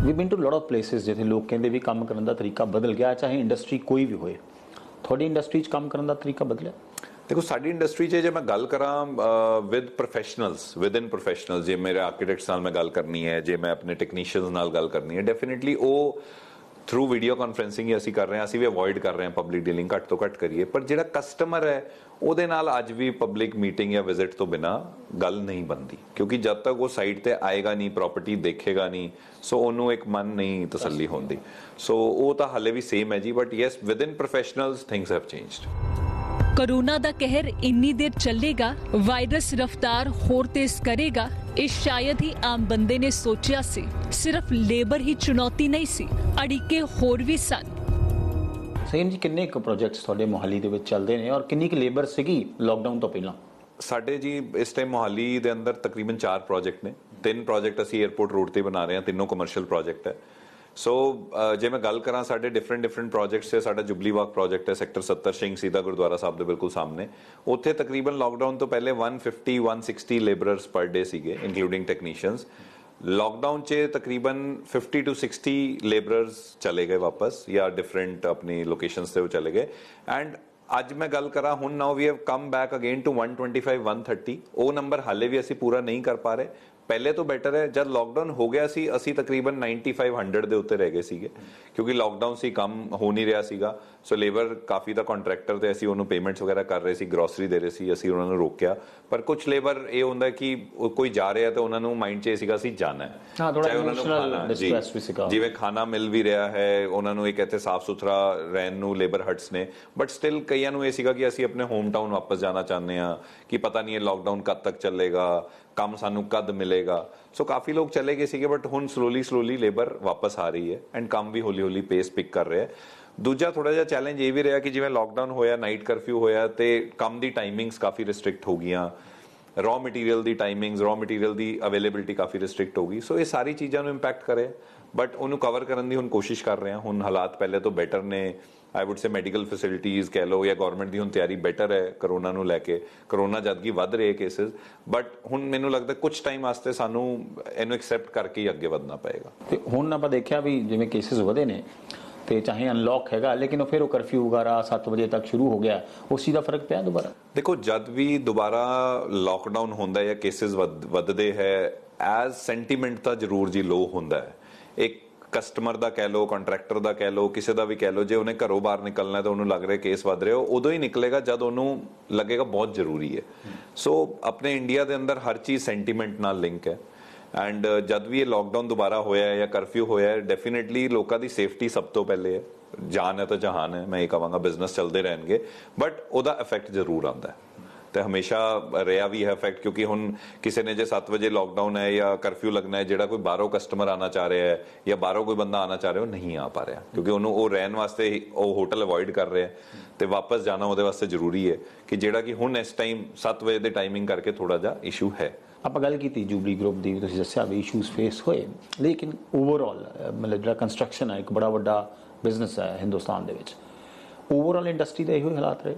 ਵੀ ਬੀਨ ਟੂ ਲੋਟ ਆਫ ਪਲੇਸਿਸ ਜਿੱਥੇ ਲੋਕ ਕਹਿੰਦੇ ਵੀ ਕੰਮ ਕਰਨ ਦਾ ਤਰੀਕਾ ਬਦਲ ਗਿਆ, ਚਾਹੇ ਇੰਡਸਟਰੀ ਕੋਈ ਵੀ ਹੋਏ। ਤੁਹਾਡੀ ਇੰਡਸਟਰੀ 'ਚ ਕੰਮ ਕਰਨ ਦਾ ਤਰੀਕਾ ਬਦਲਿਆ? ਦੇਖੋ ਸਾਡੀ ਇੰਡਸਟਰੀ 'ਚ ਜੇ ਮੈਂ ਗੱਲ ਕਰਾਂ ਵਿਦ ਵਿਦਨ ਪ੍ਰੋਫੈਸ਼ਨਲਸ, ਜੇ ਮੇਰੇ ਆਰਕੀਟੈਕਟਸ ਨਾਲ ਮੈਂ ਗੱਲ ਕਰਨੀ ਹੈ, ਜੇ ਮੈਂ ਆਪਣੇ ਟੈਕਨੀਸ਼ੀਅਨਸ ਨਾਲ ਗੱਲ ਕਰਨੀ ਹੈ, ਡੈਫੀਨੇਟਲੀ ਉਹ ਥਰੂ ਵੀਡੀਓ ਕਾਨਫਰੰਸਿੰਗ ਹੀ ਅਸੀਂ ਕਰ ਰਹੇ ਹਾਂ। ਅਸੀਂ ਵੀ ਅਵੋਇਡ ਕਰ ਰਹੇ ਹਾਂ ਪਬਲਿਕ ਡੀਲਿੰਗ, ਘੱਟ ਤੋਂ ਘੱਟ ਕਰੀਏ। ਪਰ ਜਿਹੜਾ ਕਸਟਮਰ ਹੈ ਉਹਦੇ ਨਾਲ ਅੱਜ ਵੀ ਪਬਲਿਕ ਮੀਟਿੰਗ ਜਾਂ ਵਿਜ਼ਿਟ ਤੋਂ ਬਿਨਾਂ ਗੱਲ ਨਹੀਂ ਬਣਦੀ ਕਿਉਂਕਿ ਜਦ ਤੱਕ ਉਹ ਸਾਈਟ ਤੇ ਆਏਗਾ ਨਹੀਂ, ਪ੍ਰਾਪਰਟੀ ਦੇਖੇਗਾ ਨਹੀਂ, ਸੋ ਉਹਨੂੰ ਇੱਕ ਮਨ ਨਹੀਂ ਤਸੱਲੀ ਹੁੰਦੀ। ਸੋ ਉਹ ਤਾਂ ਹਾਲੇ ਵੀ ਸੇਮ ਹੈ ਜੀ, but yes within professionals things have changed. Corona दा कहर इन्नी देर चलेगा, वायरस रफ्तार होर तेज करेगा, ਇਹ ਸ਼ਾਇਦ ਹੀ ਆਮ ਬੰਦੇ ਨੇ ਸੋਚਿਆ ਸੀ। ਸਿਰਫ ਲੇਬਰ ਹੀ ਚੁਣੌਤੀ ਨਹੀਂ ਸੀ, ਅੜਿੱਕੇ ਹੋਰ ਵੀ ਸਨ। ਸਹੀਮ ਜੀ, ਕਿੰਨੇ ਕੁ ਪ੍ਰੋਜੈਕਟਸ ਤੁਹਾਡੇ ਮੁਹਾਲੀ ਦੇ ਵਿੱਚ ਚੱਲਦੇ ਨੇ ਔਰ ਕਿੰਨੀ ਕੁ ਲੇਬਰ ਸੀਗੀ ਲੋਕਡਾਊਨ ਤੋਂ ਪਹਿਲਾਂ? ਸਾਡੇ ਜੀ ਇਸ ਟਾਈਮ ਮੁਹਾਲੀ ਦੇ ਅੰਦਰ ਤਕਰੀਬਨ 4 ਪ੍ਰੋਜੈਕਟ ਨੇ। 3 ਪ੍ਰੋਜੈਕਟ ਅਸੀਂ 에ਅਰਪੋਰਟ ਰੋਡ ਤੇ ਬਣਾ ਰਹੇ ਹਾਂ, ਤਿੰਨੋਂ ਕਮਰਸ਼ੀਅਲ ਪ੍ਰੋਜੈਕਟ ਹੈ। ਸੋ ਜੇ ਮੈਂ ਗੱਲ ਕਰਾਂ ਸਾਡੇ ਡਿਫਰੈਂਟ ਪ੍ਰੋਜੈਕਟਸ ਹੈ। ਸਾਡਾ ਜੁਬਲੀ ਬਾਗ ਪ੍ਰੋਜੈਕਟ ਹੈ ਸੈਕਟਰ 70 ਸਿੰਘ ਸੀਦਾ ਗੁਰਦੁਆਰਾ ਸਾਹਿਬ ਦੇ ਬਿਲਕੁਲ ਸਾਹਮਣੇ। ਉੱਥੇ ਤਕਰੀਬਨ ਲੋਕਡਾਊਨ ਤੋਂ ਪਹਿਲੇ 150-160 ਲੇਬਰਰਸ ਪਰ ਡੇ ਸੀਗੇ ਇਨਕਲੂਡਿੰਗ ਟੈਕਨੀਸ਼ੀਅਨਸ। लॉकडाउन चे तकरीबन 50 to 60 लेबरर्स चले गए वापस या डिफरेंट अपनी लोकेशंस से वो चले गए। एंड ਅੱਜ ਮੈਂ ਗੱਲ ਕਰਾਂ ਹੁਣ now we have come back again to 125-130। ਉਹ ਨੰਬਰ ਹਾਲੇ ਵੀ ਅਸੀਂ ਪੂਰਾ ਨਹੀਂ ਕਰ ਪਾ ਰਹੇ। ਪਹਿਲੇ ਤੋਂ ਬੈਟਰ ਹੈ। ਜਦ ਲੋਕਡਾਊਨ ਹੋ ਗਿਆ ਸੀ ਅਸੀਂ ਤਕਰੀਬਨ 95-100 ਦੇ ਉੱਤੇ ਰਹਿ ਗਏ ਸੀਗੇ ਕਿਉਂਕਿ ਲੋਕਡਾਊਨ ਸੀ, ਕੰਮ ਹੋ ਨਹੀਂ ਰਿਹਾ ਸੀਗਾ। ਸੋ ਲੇਬਰ ਕਾਫੀ ਦਾ ਕੰਟਰੈਕਟਰ ਤੇ ਅਸੀਂ ਉਹਨੂੰ ਪੇਮੈਂਟਸ ਵਗੈਰਾ ਕਰ ਰਹੇ ਸੀ, ਗਰੋਸਰੀ ਦੇ ਰਹੇ ਸੀ, ਅਸੀਂ ਉਹਨਾਂ ਨੂੰ ਰੋਕਿਆ। ਪਰ ਕੁਝ ਲੇਬਰ ਇਹ ਹੁੰਦਾ ਕਿ ਕੋਈ ਜਾ ਰਿਹਾ ਤਾਂ ਉਹਨਾਂ ਨੂੰ ਮਾਈਂਡ 'ਚ ਇਹ ਸੀਗਾ ਅਸੀਂ ਜਾਣਾ ਹੈ, ਚਾਹੇ ਉਹਨਾਂ ਨੂੰ ਖਾਣਾ ਜਿਵੇਂ ਖਾਣਾ ਮਿਲ ਵੀ ਰਿਹਾ ਹੈ, ਉਹਨਾਂ ਨੂੰ ਇੱਕ ਇੱਥੇ ਸਾਫ਼ ਸੁਥਰਾ ਰਹਿਣ ਨੂੰ ਲੇਬਰ ਹਟਸ ਨੇ, ਬਟ ਸਟਿਲ ਕਈਆਂ ਨੂੰ ਇਹ ਸੀਗਾ ਕਿ ਅਸੀਂ ਆਪਣੇ ਹੋਮ ਟਾਊਨ ਵਾਪਸ ਜਾਣਾ ਚਾਹੁੰਦੇ ਹਾਂ ਕਿ ਪਤਾ ਨਹੀਂ ਇਹ ਲੋਕਡਾਊਨ ਕਦ ਤੱਕ ਚੱਲੇਗਾ, ਕੰਮ ਸਾਨੂੰ ਕਦ ਮਿਲੇਗਾ। ਸੋ ਕਾਫੀ ਲੋਕ ਚਲੇ ਗਏ ਸੀਗੇ ਬਟ ਹੁਣ ਸਲੋਲੀ ਲੇਬਰ ਵਾਪਸ ਆ ਰਹੀ ਹੈ ਐਂਡ ਕੰਮ ਵੀ ਹੌਲੀ ਪੇਸ ਪਿਕ ਕਰ ਰਿਹਾ ਹੈ। ਦੂਜਾ ਥੋੜਾ ਜਿਹਾ ਚੈਲੰਜ ਇਹ ਵੀ ਰਿਹਾ ਕਿ ਜਿਵੇਂ ਲੋਕਡਾਊਨ ਹੋਇਆ, ਨਾਈਟ ਕਰਫਿਊ ਹੋਇਆ ਤੇ ਕੰਮ ਦੀ ਟਾਈਮਿੰਗਸ ਕਾਫੀ ਰਿਸਟ੍ਰਿਕਟ ਹੋ ਗਈਆਂ। ਰॉ ਮਟੀਰੀਅਲ ਦੀ ਟਾਈਮਿੰਗਸ, ਰॉ ਮਟੀਰੀਅਲ ਦੀ ਅਵੇਲੇਬਿਲਿਟੀ ਕਾਫੀ ਰਿਸਟ੍ਰਿਕਟ ਹੋ ਗਈ। ਸੋ ਇਹ ਸਾਰੀ ਚੀਜ਼ਾਂ ਨੂੰ ਇੰਪੈਕਟ ਕਰੇ, ਬਟ ਉਹਨੂੰ ਕਵਰ ਕਰਨ ਦੀ ਹੁਣ ਕੋਸ਼ਿਸ਼ ਕਰ ਰਹੇ ਹਾਂ। ਹੁਣ ਹਾਲਾਤ ਪਹਿਲੇ ਤੋਂ ਬੈਟਰ ਨੇ, ਆਈ ਵੁੱਡ ਸੇ ਮੈਡੀਕਲ ਫੈਸਿਲਿਟੀਜ਼ ਕਹਿ ਲਓ ਜਾਂ ਗਵਰਨਮੈਂਟ ਦੀ ਹੁਣ ਤਿਆਰੀ ਬੈਟਰ ਹੈ ਕਰੋਨਾ ਨੂੰ ਲੈ ਕੇ। ਕਰੋਨਾ ਜਦ ਕਿ ਵੱਧ ਰਹੇ ਕੇਸਿਸ, ਬਟ ਹੁਣ ਮੈਨੂੰ ਲੱਗਦਾ ਕੁਝ ਟਾਈਮ ਵਾਸਤੇ ਸਾਨੂੰ ਇਹਨੂੰ ਐਕਸੈਪਟ ਕਰਕੇ ਹੀ ਅੱਗੇ ਵਧਣਾ ਪਏਗਾ। ਤੇ ਹੁਣ ਆਪਾਂ ਦੇਖਿਆ ਵੀ ਜਿਵੇਂ ਕੇਸਿਸ ਵਧੇ ਨੇ ਤੇ ਚਾਹੇ ਅਨਲੌਕ ਹੈਗਾ, ਲੇਕਿਨ ਫਿਰ ਉਹ ਕਰਫਿਊ ਵਗੈਰਾ 7 ਵਜੇ ਤੱਕ ਸ਼ੁਰੂ ਹੋ ਗਿਆ, ਉਸ ਚੀਜ਼ ਦਾ ਫਰਕ ਪਿਆ ਦੁਬਾਰਾ? ਦੇਖੋ, ਜਦ ਵੀ ਦੁਬਾਰਾ ਲਾਕਡਾਊਨ ਹੁੰਦਾ ਜਾਂ ਕੇਸਿਸ ਵੱਧਦੇ ਹੈ, ਐਜ਼ ਸੈਂਟੀਮੈਂਟ ਤਾਂ ਜ਼ਰੂਰ ਜੀ ਲੋ ਹੁੰਦਾ ਹੈ। ਇੱਕ ਕਸਟਮਰ ਦਾ ਕਹਿ ਲਓ, ਕੰਟਰੈਕਟਰ ਦਾ ਕਹਿ ਲਓ, ਕਿਸੇ ਦਾ ਵੀ ਕਹਿ ਲਓ, ਜੇ ਉਹਨੇ ਘਰੋਂ ਬਾਹਰ ਨਿਕਲਣਾ ਤਾਂ ਉਹਨੂੰ ਲੱਗ ਰਿਹਾ ਕੇਸ ਵੱਧ ਰਿਹਾ, ਉਦੋਂ ਹੀ ਨਿਕਲੇਗਾ ਜਦ ਉਹਨੂੰ ਲੱਗੇਗਾ ਬਹੁਤ ਜ਼ਰੂਰੀ ਹੈ। ਸੋ ਆਪਣੇ ਇੰਡੀਆ ਦੇ ਅੰਦਰ ਹਰ ਚੀਜ਼ ਸੈਂਟੀਮੈਂਟ ਨਾਲ ਲਿੰਕ ਹੈ। ਐਂਡ ਜਦ ਵੀ ਇਹ ਲਾਕਡਾਊਨ ਦੁਬਾਰਾ ਹੋਇਆ ਜਾਂ ਕਰਫਿਊ ਹੋਇਆ, ਡੈਫੀਨੇਟਲੀ ਲੋਕਾਂ ਦੀ ਸੇਫਟੀ ਸਭ ਤੋਂ ਪਹਿਲੇ ਹੈ। ਜਾਨ ਹੈ ਤਾਂ ਜਹਾਨ ਹੈ, ਮੈਂ ਇਹ ਕਹਾਂਗਾ। ਬਿਜ਼ਨਸ ਚੱਲਦੇ ਰਹਿਣਗੇ, ਬਟ ਉਹਦਾ ਇਫੈਕਟ ਜ਼ਰੂਰ ਆਉਂਦਾ ਹੈ ਤੇ ਹਮੇਸ਼ਾ ਰਿਹਾ ਵੀ ਹੈ ਇਫੈਕਟ। ਕਿਉਂਕਿ ਹੁਣ ਕਿਸੇ ਨੇ ਜੇ 7 ਵਜੇ ਲਾਕਡਾਊਨ ਹੈ ਜਾਂ ਕਰਫਿਊ ਲੱਗਣਾ ਹੈ, ਜਿਹੜਾ ਕੋਈ ਬਾਹਰੋਂ ਕਸਟਮਰ ਆਉਣਾ ਚਾਹ ਰਿਹਾ ਹੈ ਜਾਂ ਬਾਹਰੋਂ ਕੋਈ ਬੰਦਾ ਆਉਣਾ ਚਾਹ ਰਿਹਾ, ਉਹ ਨਹੀਂ ਆ ਪਾ ਰਿਹਾ, ਕਿਉਂਕਿ ਉਹਨੂੰ ਉਹ ਰਹਿਣ ਵਾਸਤੇ ਉਹ ਹੋਟਲ ਅਵੋਇਡ ਕਰ ਰਿਹਾ ਤੇ ਵਾਪਸ ਜਾਣਾ ਉਹਦੇ ਵਾਸਤੇ ਜ਼ਰੂਰੀ ਹੈ, ਕਿ ਜਿਹੜਾ ਕਿ ਹੁਣ ਇਸ ਟਾਈਮ 7 ਵਜੇ ਦੇ ਟਾਈਮਿੰਗ ਕਰਕੇ ਥੋੜਾ ਜਿਹਾ ਇਸ਼ੂ ਹੈ। ਆਪਾਂ ਗੱਲ ਕੀਤੀ ਜੂਬਲੀ ਗਰੁੱਪ ਦੀ, ਤੁਸੀਂ ਦੱਸਿਆ ਵੀ ਇਸ਼ੂਜ਼ ਫੇਸ ਹੋਏ, ਲੇਕਿਨ ਓਵਰਆਲ ਮਤਲਬ ਜਿਹੜਾ ਕੰਸਟਰਕਸ਼ਨ ਹੈ ਇੱਕ ਬੜਾ ਵੱਡਾ ਬਿਜ਼ਨਸ ਹੈ ਹਿੰਦੁਸਤਾਨ ਦੇ ਵਿੱਚ, ਓਵਰਆਲ ਇੰਡਸਟਰੀ ਦੇ ਇਹੋ ਹੀ ਹਾਲਾਤ ਰਹੇ?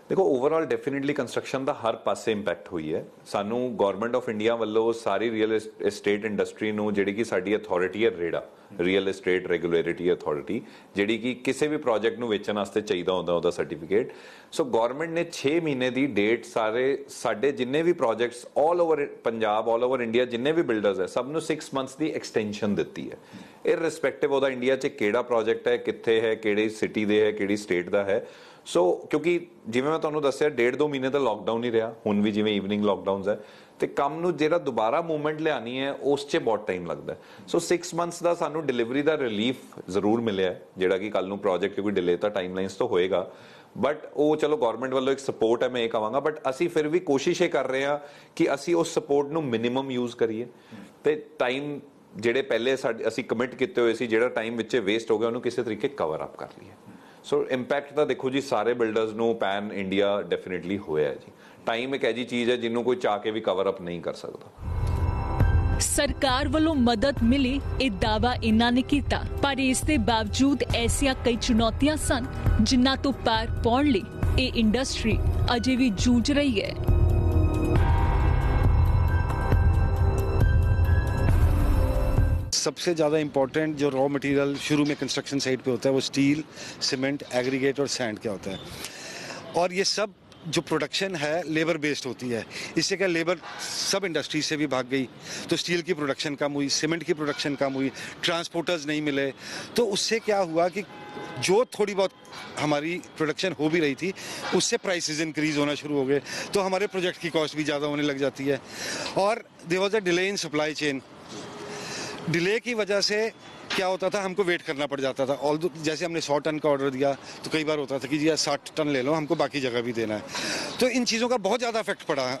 ਦੇਖੋ, ਓਵਰਆਲ ਡੈਫੀਨਿਟਲੀ ਕੰਸਟਰਕਸ਼ਨ ਦਾ ਹਰ ਪਾਸੇ ਇੰਪੈਕਟ ਹੋਈ ਹੈ। ਸਾਨੂੰ ਗਵਰਨਮੈਂਟ ਆਫ ਇੰਡੀਆ ਵੱਲੋਂ ਸਾਰੀ ਰੀਅਲ ਏਸਟੇਟ ਇੰਡਸਟਰੀ ਨੂੰ, ਜਿਹੜੀ ਕਿ ਸਾਡੀ ਅਥਾਰਟੀ ਹੈ ਰੇੜਾ, ਰੀਅਲ ਏਸਟੇਟ ਰੈਗੂਲੇਟਰੀ ਅਥਾਰਟੀ, ਜਿਹੜੀ ਕਿ ਕਿਸੇ ਵੀ ਪ੍ਰੋਜੈਕਟ ਨੂੰ ਵੇਚਣ ਵਾਸਤੇ ਚਾਹੀਦਾ ਹੁੰਦਾ ਉਹਦਾ ਸਰਟੀਫਿਕੇਟ। ਸੋ ਗਵਰਨਮੈਂਟ ਨੇ 6 ਮਹੀਨੇ ਦੀ ਡੇਟ ਸਾਡੇ ਜਿੰਨੇ ਵੀ projects all over Punjab, all over India, ਜਿੰਨੇ ਵੀ ਬਿਲਡਰਸ ਹੈ, ਸਭ ਨੂੰ 6 ਮੰਥਸ ਦੀ ਐਕਸਟੈਂਸ਼ਨ ਦਿੱਤੀ ਹੈ, ਇਰਰਿਸਪੈਕਟਿਵ ਉਹਦਾ ਇੰਡੀਆ 'ਚ ਕਿਹੜਾ ਪ੍ਰੋਜੈਕਟ ਹੈ, ਕਿੱਥੇ ਹੈ, ਕਿਹੜੀ ਸਿਟੀ ਦੇ ਹੈ, ਕਿਹੜੀ ਸਟੇਟ ਦਾ ਹੈ। ਸੋ ਕਿਉਂਕਿ ਜਿਵੇਂ ਮੈਂ ਤੁਹਾਨੂੰ ਦੱਸਿਆ 1.5-2 ਮਹੀਨੇ ਦਾ ਲਾਕਡਾਊਨ ਹੀ ਰਿਹਾ, ਹੁਣ ਵੀ ਜਿਵੇਂ ਈਵਨਿੰਗ ਲਾਕਡਾਊਨਸ ਹੈ, ਤੇ ਕੰਮ ਨੂੰ ਜਿਹੜਾ ਦੁਬਾਰਾ ਮੂਵਮੈਂਟ ਲਿਆਣੀ ਹੈ ਉਸ 'ਚ ਬਹੁਤ ਟਾਈਮ ਲੱਗਦਾ। ਸੋ 6 ਮੰਥਸ ਦਾ ਸਾਨੂੰ ਡਿਲੀਵਰੀ ਦਾ ਰਿਲੀਫ ਜ਼ਰੂਰ ਮਿਲਿਆ, ਜਿਹੜਾ ਕਿ ਕੱਲ ਨੂੰ ਪ੍ਰੋਜੈਕਟ ਕਿਉਂਕਿ ਡਿਲੇ ਤਾਂ ਟਾਈਮਲਾਈਨਸ ਤੋਂ ਹੋਏਗਾ, ਬਟ ਉਹ ਚਲੋ ਗਵਰਨਮੈਂਟ ਵੱਲੋਂ ਇੱਕ ਸਪੋਰਟ ਹੈ, ਮੈਂ ਇਹ ਕਹਾਂਗਾ। ਬਟ ਅਸੀਂ ਫਿਰ ਵੀ ਕੋਸ਼ਿਸ਼ ਇਹ ਕਰ ਰਹੇ ਹਾਂ ਕਿ ਅਸੀਂ ਉਸ ਸਪੋਰਟ ਨੂੰ ਮਿਨੀਮਮ ਯੂਜ਼ ਕਰੀਏ, ਤੇ ਟਾਈਮ ਜਿਹੜੇ ਪਹਿਲੇ ਅਸੀਂ ਕਮਿਟ ਕੀਤੇ ਹੋਏ ਸੀ, ਜਿਹੜਾ ਟਾਈਮ ਵਿੱਚ ਵੇਸਟ ਹੋ ਗਿਆ, ਉਹਨੂੰ ਕਿਸੇ ਤਰੀਕੇ ਕਵਰ ਅਪ ਕਰ ਲਈਏ। ਸੋ ਇੰਪੈਕਟ ਤਾਂ ਦੇਖੋ ਜੀ ਸਾਰੇ ਬਿਲਡਰਸ ਨੂੰ ਪੈਨ ਇੰਡੀਆ ਡੈਫੀਨਿਟਲੀ ਹੋਇਆ ਜੀ। ਟਾਈਮ ਇੱਕ ਐਜੀ ਚੀਜ਼ ਹੈ ਜਿਹਨੂੰ ਕੋਈ ਚਾਹ ਕੇ ਵੀ ਕਵਰ ਅਪ ਨਹੀਂ ਕਰ ਸਕਦਾ। ਸਰਕਾਰ ਵੱਲੋਂ ਮਦਦ ਮਿਲੀ, ਇਹ ਦਾਅਵਾ ਇਹਨਾਂ ਨੇ ਕੀਤਾ, ਪਰ ਇਸ ਦੇ ਬਾਵਜੂਦ ਐਸੀਆਂ ਕਈ ਚੁਣੌਤੀਆਂ ਸਨ ਜਿਨ੍ਹਾਂ ਤੋਂ ਪਾਰ ਪਾਉਣ ਲਈ ਇਹ ਇੰਡਸਟਰੀ ਅਜੇ ਵੀ ਜੂਝ ਰਹੀ ਹੈ। सबसे ज़्यादा इम्पोर्टेंट जो रॉ मटेरियल शुरू में कंस्ट्रक्शन साइट पे होता है वो स्टील, सीमेंट, एग्रीगेट और सैंड का होता है, और ये सब जो प्रोडक्शन है लेबर बेस्ड होती है। इससे क्या लेबर सब इंडस्ट्री से भी भाग गई, तो स्टील की प्रोडक्शन कम हुई, सीमेंट की प्रोडक्शन कम हुई, ट्रांसपोर्टर्स नहीं मिले, तो उससे क्या हुआ कि जो थोड़ी बहुत हमारी प्रोडक्शन हो भी रही थी उससे प्राइसेस इंक्रीज होना शुरू हो गए, तो हमारे प्रोजेक्ट की कॉस्ट भी ज़्यादा होने लग जाती है। और there was a delay in supply chain. Delay की वजह से क्या होता था, हमको वेट करना पड़ जाता था। ऑल जैसे हमने 100 टन का ऑर्डर दिया तो कई बार होता था कि जी 60 टन ले लो, हमको बाकी जगह भी देना है। तो इन चीज़ों का बहुत ज़्यादा इफेक्ट पड़ा है।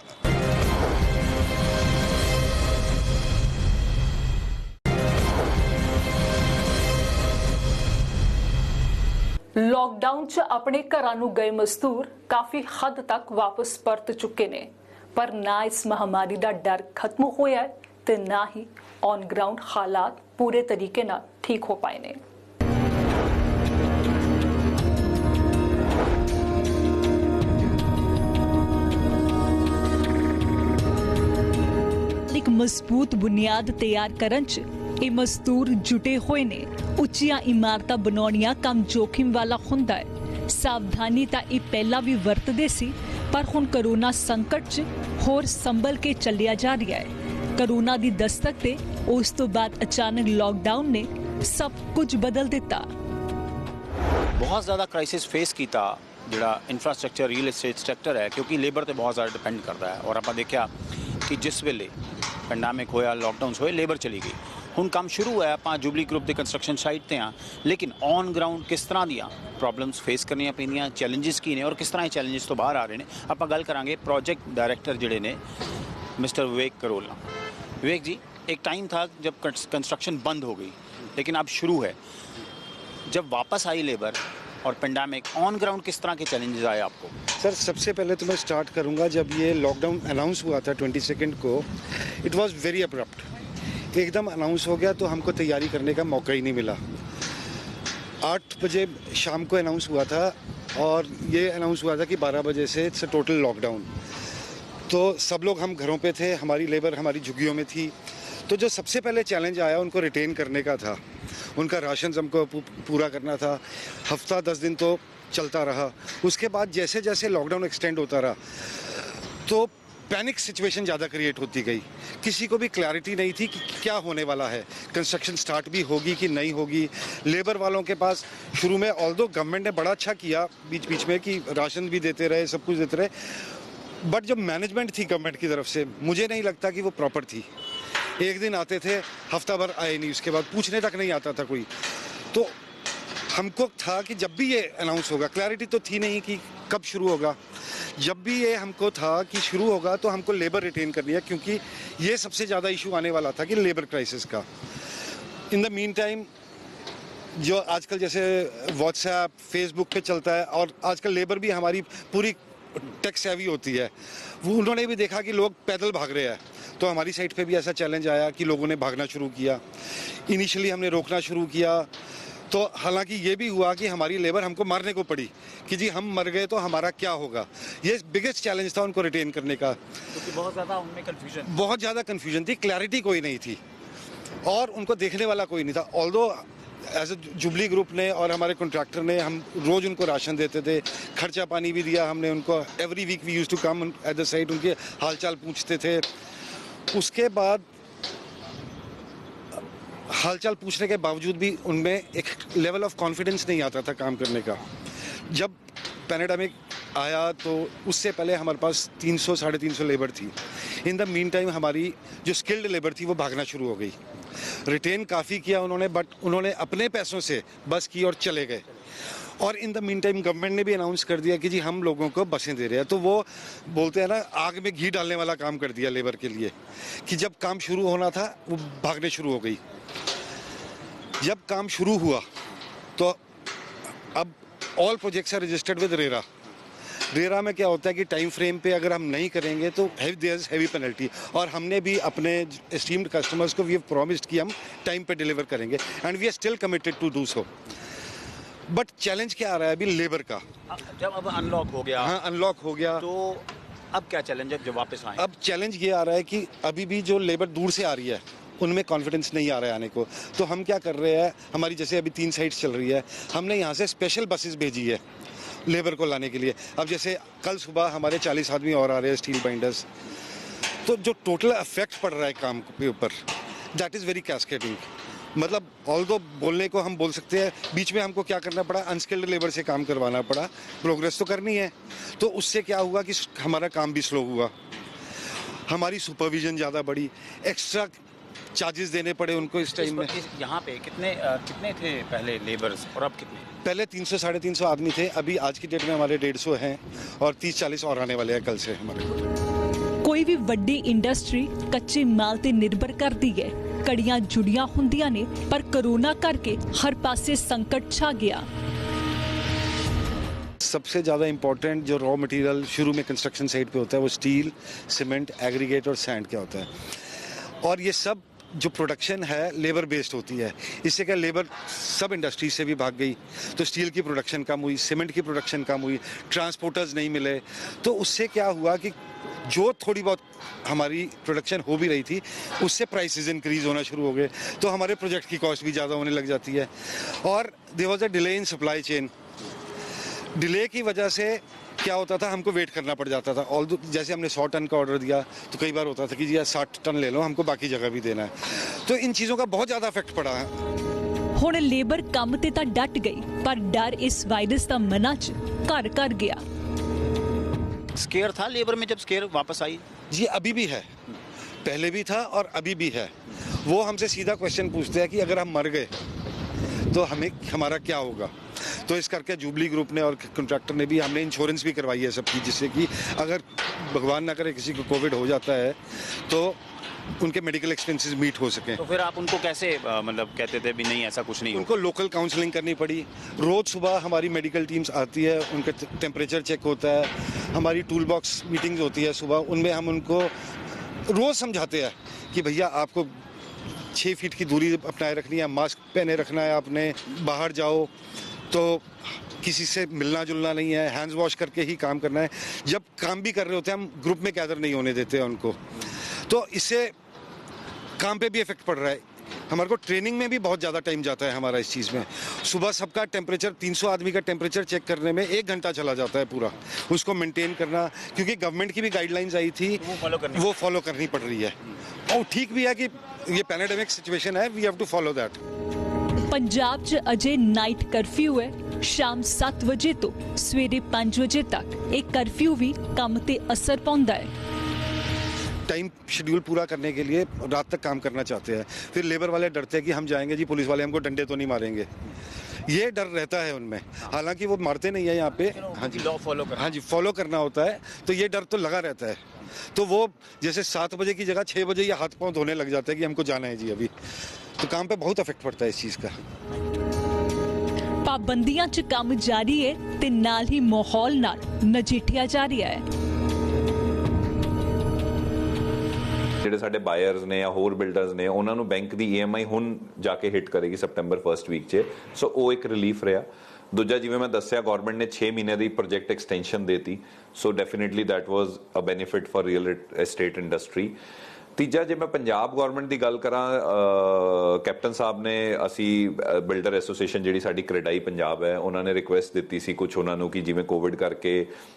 लॉकडाउन च अपने घरां नूं गए मजदूर काफ़ी हद तक वापस परत चुके ने, पर ना इस महामारी का डर खत्म होया है ते ना ही ऑन ग्राउंड हालात पूरे तरीके नाल ठीक हो पाए ने। एक मजबूत बुनियाद तैयार करन च ਇਹ ਮਜ਼ਦੂਰ जुटे ਹੋਏ ਨੇ। ਉੱਚੀਆਂ ਇਮਾਰਤਾਂ ਬਣਾਉਣੀਆਂ ਕੰਮ जोखिम वाला ਹੁੰਦਾ ਹੈ। ਸਾਵਧਾਨੀ ਤਾਂ ਇਹ ਪਹਿਲਾਂ ਵੀ ਵਰਤਦੇ ਸੀ, ਪਰ ਹੁਣ ਕਰੋਨਾ ਸੰਕਟ 'ਚ ਹੋਰ ਸੰਭਲ ਕੇ ਚੱਲਿਆ ਜਾ ਰਿਹਾ ਹੈ। ਕਰੋਨਾ ਦੀ ਦਸਤਕ ਤੇ ਉਸ ਤੋਂ ਬਾਅਦ ਅਚਾਨਕ ਲੌਕਡਾਊਨ ਨੇ ਸਭ ਕੁਝ ਬਦਲ ਦਿੱਤਾ। बहुत ज़्यादा क्राइसिस फेस किया जिहड़ा इंफ्रास्ट्रक्चर रियल एस्टेट सैक्टर है, क्योंकि लेबर तो बहुत ज़्यादा डिपेंड करता है। और आपां देखिया कि जिस वेले पैंडेमिक होया, लॉकडाउन होए, लेबर चली गई। हुण काम शुरू है, आपां जुबली ग्रुप के कंस्ट्रक्शन साइट ते हाँ, लेकिन ऑन ग्राउंड किस तरह दियां प्रॉब्लम्स फेस करनियां पैंदियां, चैलेंजिस की ने और किस तरह चैलेंजिस तो बाहर आ रहे हैं, आपां गल करांगे प्रोजेक्ट डायरैक्टर जिहड़े ने मिस्टर विवेक करोल। विवेक जी, एक टाइम था जब कंस्ट्रक्शन बंद हो गई, लेकिन अब शुरू है। जब वापस आई लेबर और पेंडेमिक ऑन ग्राउंड किस तरह के चैलेंजेस आए आपको? सर सबसे पहले तो मैं स्टार्ट करूंगा जब ये लॉकडाउन अनाउंस हुआ था 22 को, इट वाज वेरी अब्रप्ट। एकदम अनाउंस हो गया तो हमको तैयारी करने का मौका ही नहीं मिला। 8 बजे शाम को अनाउंस हुआ था और ये अनाउंस हुआ था कि 12 बजे से इट्स टोटल लॉकडाउन। तो सब लोग हम घरों पे थे, हमारी लेबर हमारी झुग्गियों में थी। तो जो सबसे पहले चैलेंज आया उनको रिटेन करने का था, उनका राशन हमको पूरा करना था। हफ्ता 10 दिन तो चलता रहा। उसके बाद जैसे जैसे लॉकडाउन एक्सटेंड होता रहा तो पैनिक सिचुएशन ज़्यादा क्रिएट होती गई। किसी को भी क्लैरिटी नहीं थी कि क्या होने वाला है, कंस्ट्रक्शन स्टार्ट भी होगी कि नहीं होगी। लेबर वालों के पास शुरू में ऑल्दो गवर्नमेंट ने बड़ा अच्छा किया बीच बीच में कि राशन भी देते रहे, सब कुछ देते रहे, बट जो मैनेजमेंट थी गवर्नमेंट की तरफ से मुझे नहीं लगता कि वो प्रॉपर थी। एक दिन आते थे, हफ्ता भर आए नहीं, उसके बाद पूछने तक नहीं आता था कोई। तो हमको था कि जब भी ये अनाउंस होगा, क्लैरिटी तो थी नहीं कि कब शुरू होगा, जब भी ये हमको था कि शुरू होगा तो हमको लेबर रिटेन करनी है, क्योंकि ये सबसे ज़्यादा इशू आने वाला था कि लेबर क्राइसिस का। इन द मीन टाइम जो आजकल जैसे व्हाट्सएप फेसबुक पे चलता है और आजकल लेबर भी हमारी पूरी टेक सेवी होती है, वो उन्होंने भी देखा कि लोग पैदल भाग रहे हैं। तो हमारी साइड पे भी ऐसा चैलेंज आया कि लोगों ने भागना शुरू किया। इनिशियली हमने रोकना शुरू किया, तो हालांकि ये भी हुआ कि हमारी लेबर हमको मारने को पड़ी कि जी हम मर गए तो हमारा क्या होगा। ये बिगेस्ट चैलेंज था उनको रिटेन करने का, क्योंकि बहुत ज़्यादा कन्फ्यूजन थी, क्लैरिटी कोई नहीं थी और उनको देखने वाला कोई नहीं था। Although as a Jubilee Group ने और हमारे कॉन्ट्रैक्टर ने हम रोज़ उनको राशन देते थे, खर्चा पानी भी दिया हमने उनको। Every week we used to come at the site, उनके हालचाल पूछते थे। उसके बाद हालचाल पूछने के बावजूद भी उनमें एक लेवल ऑफ कॉन्फिडेंस नहीं आता था काम करने का। जब पैंडेमिक आया तो उससे पहले हमारे पास 300-350 लेबर थी। इन द मीन टाइम हमारी जो स्किल्ड लेबर थी वो भागना शुरू हो गई। रिटेन काफ़ी किया उन्होंने, बट उन्होंने अपने पैसों से बस की और चले गए। और in the mean time government ने भी अनाउंस कर दिया कि जी हम लोगों को बसें दे रहे हैं। तो वो बोलते हैं ना, आग में घी डालने वाला काम कर दिया लेबर के लिए कि जब काम शुरू होना था वो भागने शुरू हो गई। जब काम शुरू हुआ तो अब all projects are registered with RERA. RERA में क्या होता है कि टाइम फ्रेम पे अगर हम नहीं करेंगे तो देयर इज हैवी पेनल्टी। और हमने भी अपने एस्टीम्ड कस्टमर्स को वी हैव प्रॉमिस्ड कि हम टाइम पे डिलीवर करेंगे and we are still committed to do so. But challenge क्या आ रहा है अभी लेबर का। जब अब अनलॉक हो गया, हाँ अनलॉक हो गया, तो अब क्या चैलेंज है जब वापस आए? अब चैलेंज ये आ रहा है कि अभी भी जो लेबर दूर से आ रही है उनमें कॉन्फिडेंस नहीं आ रहा है आने को। तो हम क्या कर रहे हैं, हमारी जैसे अभी 3 साइट्स चल रही है, हमने यहाँ से स्पेशल बसेस भेजी है लेबर को लाने के लिए। अब जैसे कल सुबह हमारे 40 आदमी और आ रहे हैं स्टील बाइंडर्स। तो जो टोटल इफेक्ट पड़ रहा है काम के ऊपर, दैट इज़ वेरी कैस्केडिंग। मतलब ऑल्दो बोलने को हम बोल सकते हैं, बीच में हमको क्या करना पड़ा, अनस्किल्ड लेबर से काम करवाना पड़ा। प्रोग्रेस तो करनी है, तो उससे क्या हुआ कि हमारा काम भी स्लो हुआ, हमारी सुपरविजन ज़्यादा बढ़ी, एक्स्ट्रा चार्जेस देने पड़े उनको इस टाइम में। यहाँ पे कितने थे पहले लेबर्स और अब कितने? पहले 300-350 आदमी थे, अभी आज की डेट में हमारे 150 हैं और 30-40 और आने वाले हैं कल से हमारे को। ਕੋਈ ਵੀ ਵੱਡੀ ਇੰਡਸਟਰੀ ਕੱਚੇ ਮਾਲ ਤੇ ਨਿਰਭਰ ਕਰਦੀ ਹੈ। ਕੜੀਆਂ ਜੁੜੀਆਂ ਹੁੰਦੀਆਂ ਨੇ, ਪਰ ਕਰੋਨਾ ਕਰਕੇ ਹਰ ਪਾਸੇ ਸੰਕਟ ਛਾ ਗਿਆ। सबसे ज़्यादा इम्पोर्टेंट जो रॉ मटेरियल शुरू में कंस्ट्रक्शन साइट पे होता है वो स्टील, सीमेंट, एग्रीगेट और सैंड का होता है। और ये सब जो प्रोडक्शन है लेबर बेस्ड होती है। इससे क्या लेबर सब इंडस्ट्री से भी भाग गई, तो स्टील की प्रोडक्शन कम हुई, सीमेंट की प्रोडक्शन कम हुई, ट्रांसपोर्टर्स नहीं मिले। तो उससे क्या हुआ कि जो थोड़ी बहुत हमारी प्रोडक्शन हो भी रही थी उससे प्राइसेस इंक्रीज होना शुरू हो गए, तो हमारे प्रोजेक्ट की कॉस्ट भी ज़्यादा होने लग जाती है। और there was a delay in supply chain. Delay की वजह से क्या होता था, हमको वेट करना पड़ जाता था। ऑल जैसे हमने 100 टन का ऑर्डर दिया तो कई बार होता था कि जी 60 टन ले लो, हमको बाकी जगह भी देना है। तो इन चीज़ों का बहुत ज़्यादा इफेक्ट पड़ा है। ਹੁਣ ਲੇਬਰ ਕੰਮ ਤੇ ਤਾਂ ਡਟ ਗਈ, ਪਰ ਡਰ ਇਸ ਵਾਇਰਸ ਦਾ ਮਨਾਂ 'ਚ ਘਰ ਕਰ ਗਿਆ। स्केयर था लेबर में जब स्केयर वापस आई? जी अभी भी है, पहले भी था और अभी भी है। वो हमसे सीधा क्वेश्चन पूछते हैं कि अगर हम मर गए तो हमारा क्या होगा। तो इस करके जुबली ग्रुप ने और कॉन्ट्रैक्टर ने भी, हमने इंश्योरेंस भी करवाई है सबकी, जिससे कि अगर भगवान ना करे किसी को कोविड हो जाता है तो उनके मेडिकल एक्सपेंसेस मीट हो सकें। तो फिर आप उनको कैसे मतलब कहते थे भी नहीं ऐसा कुछ नहीं उनको लोकल काउंसलिंग करनी पड़ी। रोज़ सुबह हमारी मेडिकल टीम्स आती है, उनका टेम्परेचर चेक होता है, हमारी टूल बॉक्स मीटिंग्स होती है सुबह, उनमें हम उनको रोज़ समझाते हैं कि भैया आपको 6 फीट की दूरी अपनाए रखनी है, मास्क पहने रखना है, आपने बाहर जाओ तो किसी से मिलना जुलना नहीं है, हैंड्स वॉश करके ही काम करना है। जब काम भी कर रहे होते हैं हम ग्रुप में गैदर नहीं होने देते हैं उनको, तो इससे काम पे भी इफेक्ट पड़ रहा है। हमारे को ट्रेनिंग में भी बहुत ज़्यादा टाइम जाता है हमारा इस चीज़ में। सुबह सबका टेम्परेचर 300 आदमी का टेम्परेचर चेक करने में 1 घंटा चला जाता है पूरा, उसको मेंटेन करना, क्योंकि गवर्नमेंट की भी गाइडलाइंस आई थी वो फॉलो करनी पड़ रही है। और ठीक भी है कि ये पैंडेमिक सिचुएशन है, we have to follow that. Punjab 'ਚ अजे नाइट कर्फ्यू है। शाम 7 वजे तो सवेरे 5 वजे तक एक कर्फ्यू भी काम ते असर पाउंदा है। टाइम शेड्यूल पूरा करने के लिए रात तक काम करना चाहते हैं, फिर लेबर वाले डरते हैं कि हम जाएंगे जी, पुलिस वाले हमको डंडे तो नहीं मारेंगे, ये डर रहता है उनमें। हालांकि वो मारते नहीं है यहाँ पे, हाँ जी लॉ फॉलो करना, हाँ जी फॉलो करना होता है, तो ये डर तो लगा रहता है। तो वो जैसे 7 बजे की जगह 6 बजे ये हाथ पांव धोने लग जाते हैं कि हमको जाना है जी अभी, तो काम पे बहुत इफेक्ट पड़ता है इस चीज़ का। पाबंदियां 'ਚ काम जारी है ते नाल ही माहौल नाल नजिठिया जा रहा है। ਜਿਹੜੇ ਸਾਡੇ ਬਾਇਰਸ ਨੇ ਜਾਂ ਹੋਰ ਬਿਲਡਰਸ ਨੇ ਉਹਨਾਂ ਨੂੰ ਬੈਂਕ ਦੀ EMI ਹੁਣ ਜਾ ਕੇ ਹਿੱਟ ਕਰੇਗੀ ਸੈਪਟੈਂਬਰ ਫਰਸਟ ਵੀਕ 'ਚ, ਸੋ ਉਹ ਇੱਕ ਰਿਲੀਫ ਰਿਹਾ। ਦੂਜਾ ਜਿਵੇਂ ਮੈਂ ਦੱਸਿਆ ਗਵਰਨਮੈਂਟ ਨੇ 6 ਮਹੀਨੇ ਦੀ ਪ੍ਰੋਜੈਕਟ ਐਕਸਟੈਂਸ਼ਨ ਦੇਤੀ, so definitely that was a benefit for real estate industry. ਤੀਜਾ ਜੇ ਮੈਂ ਪੰਜਾਬ ਗਵਰਨਮੈਂਟ ਦੀ ਗੱਲ ਕਰਾਂ, ਕੈਪਟਨ ਸਾਹਿਬ ਨੇ ਅਸੀਂ ਬਿਲਡਰ ਐਸੋਸੀਏਸ਼ਨ ਜਿਹੜੀ ਸਾਡੀ ਕ੍ਰੇਡਾਈ ਪੰਜਾਬ ਹੈ ਉਹਨਾਂ ਨੇ ਰਿਕੁਐਸਟ ਦਿੱਤੀ ਸੀ ਕੁਝ ਉਹਨਾਂ ਨੂੰ ਕਿ ਜਿਵੇਂ ਕੋਵਿਡ ਕਰਕੇ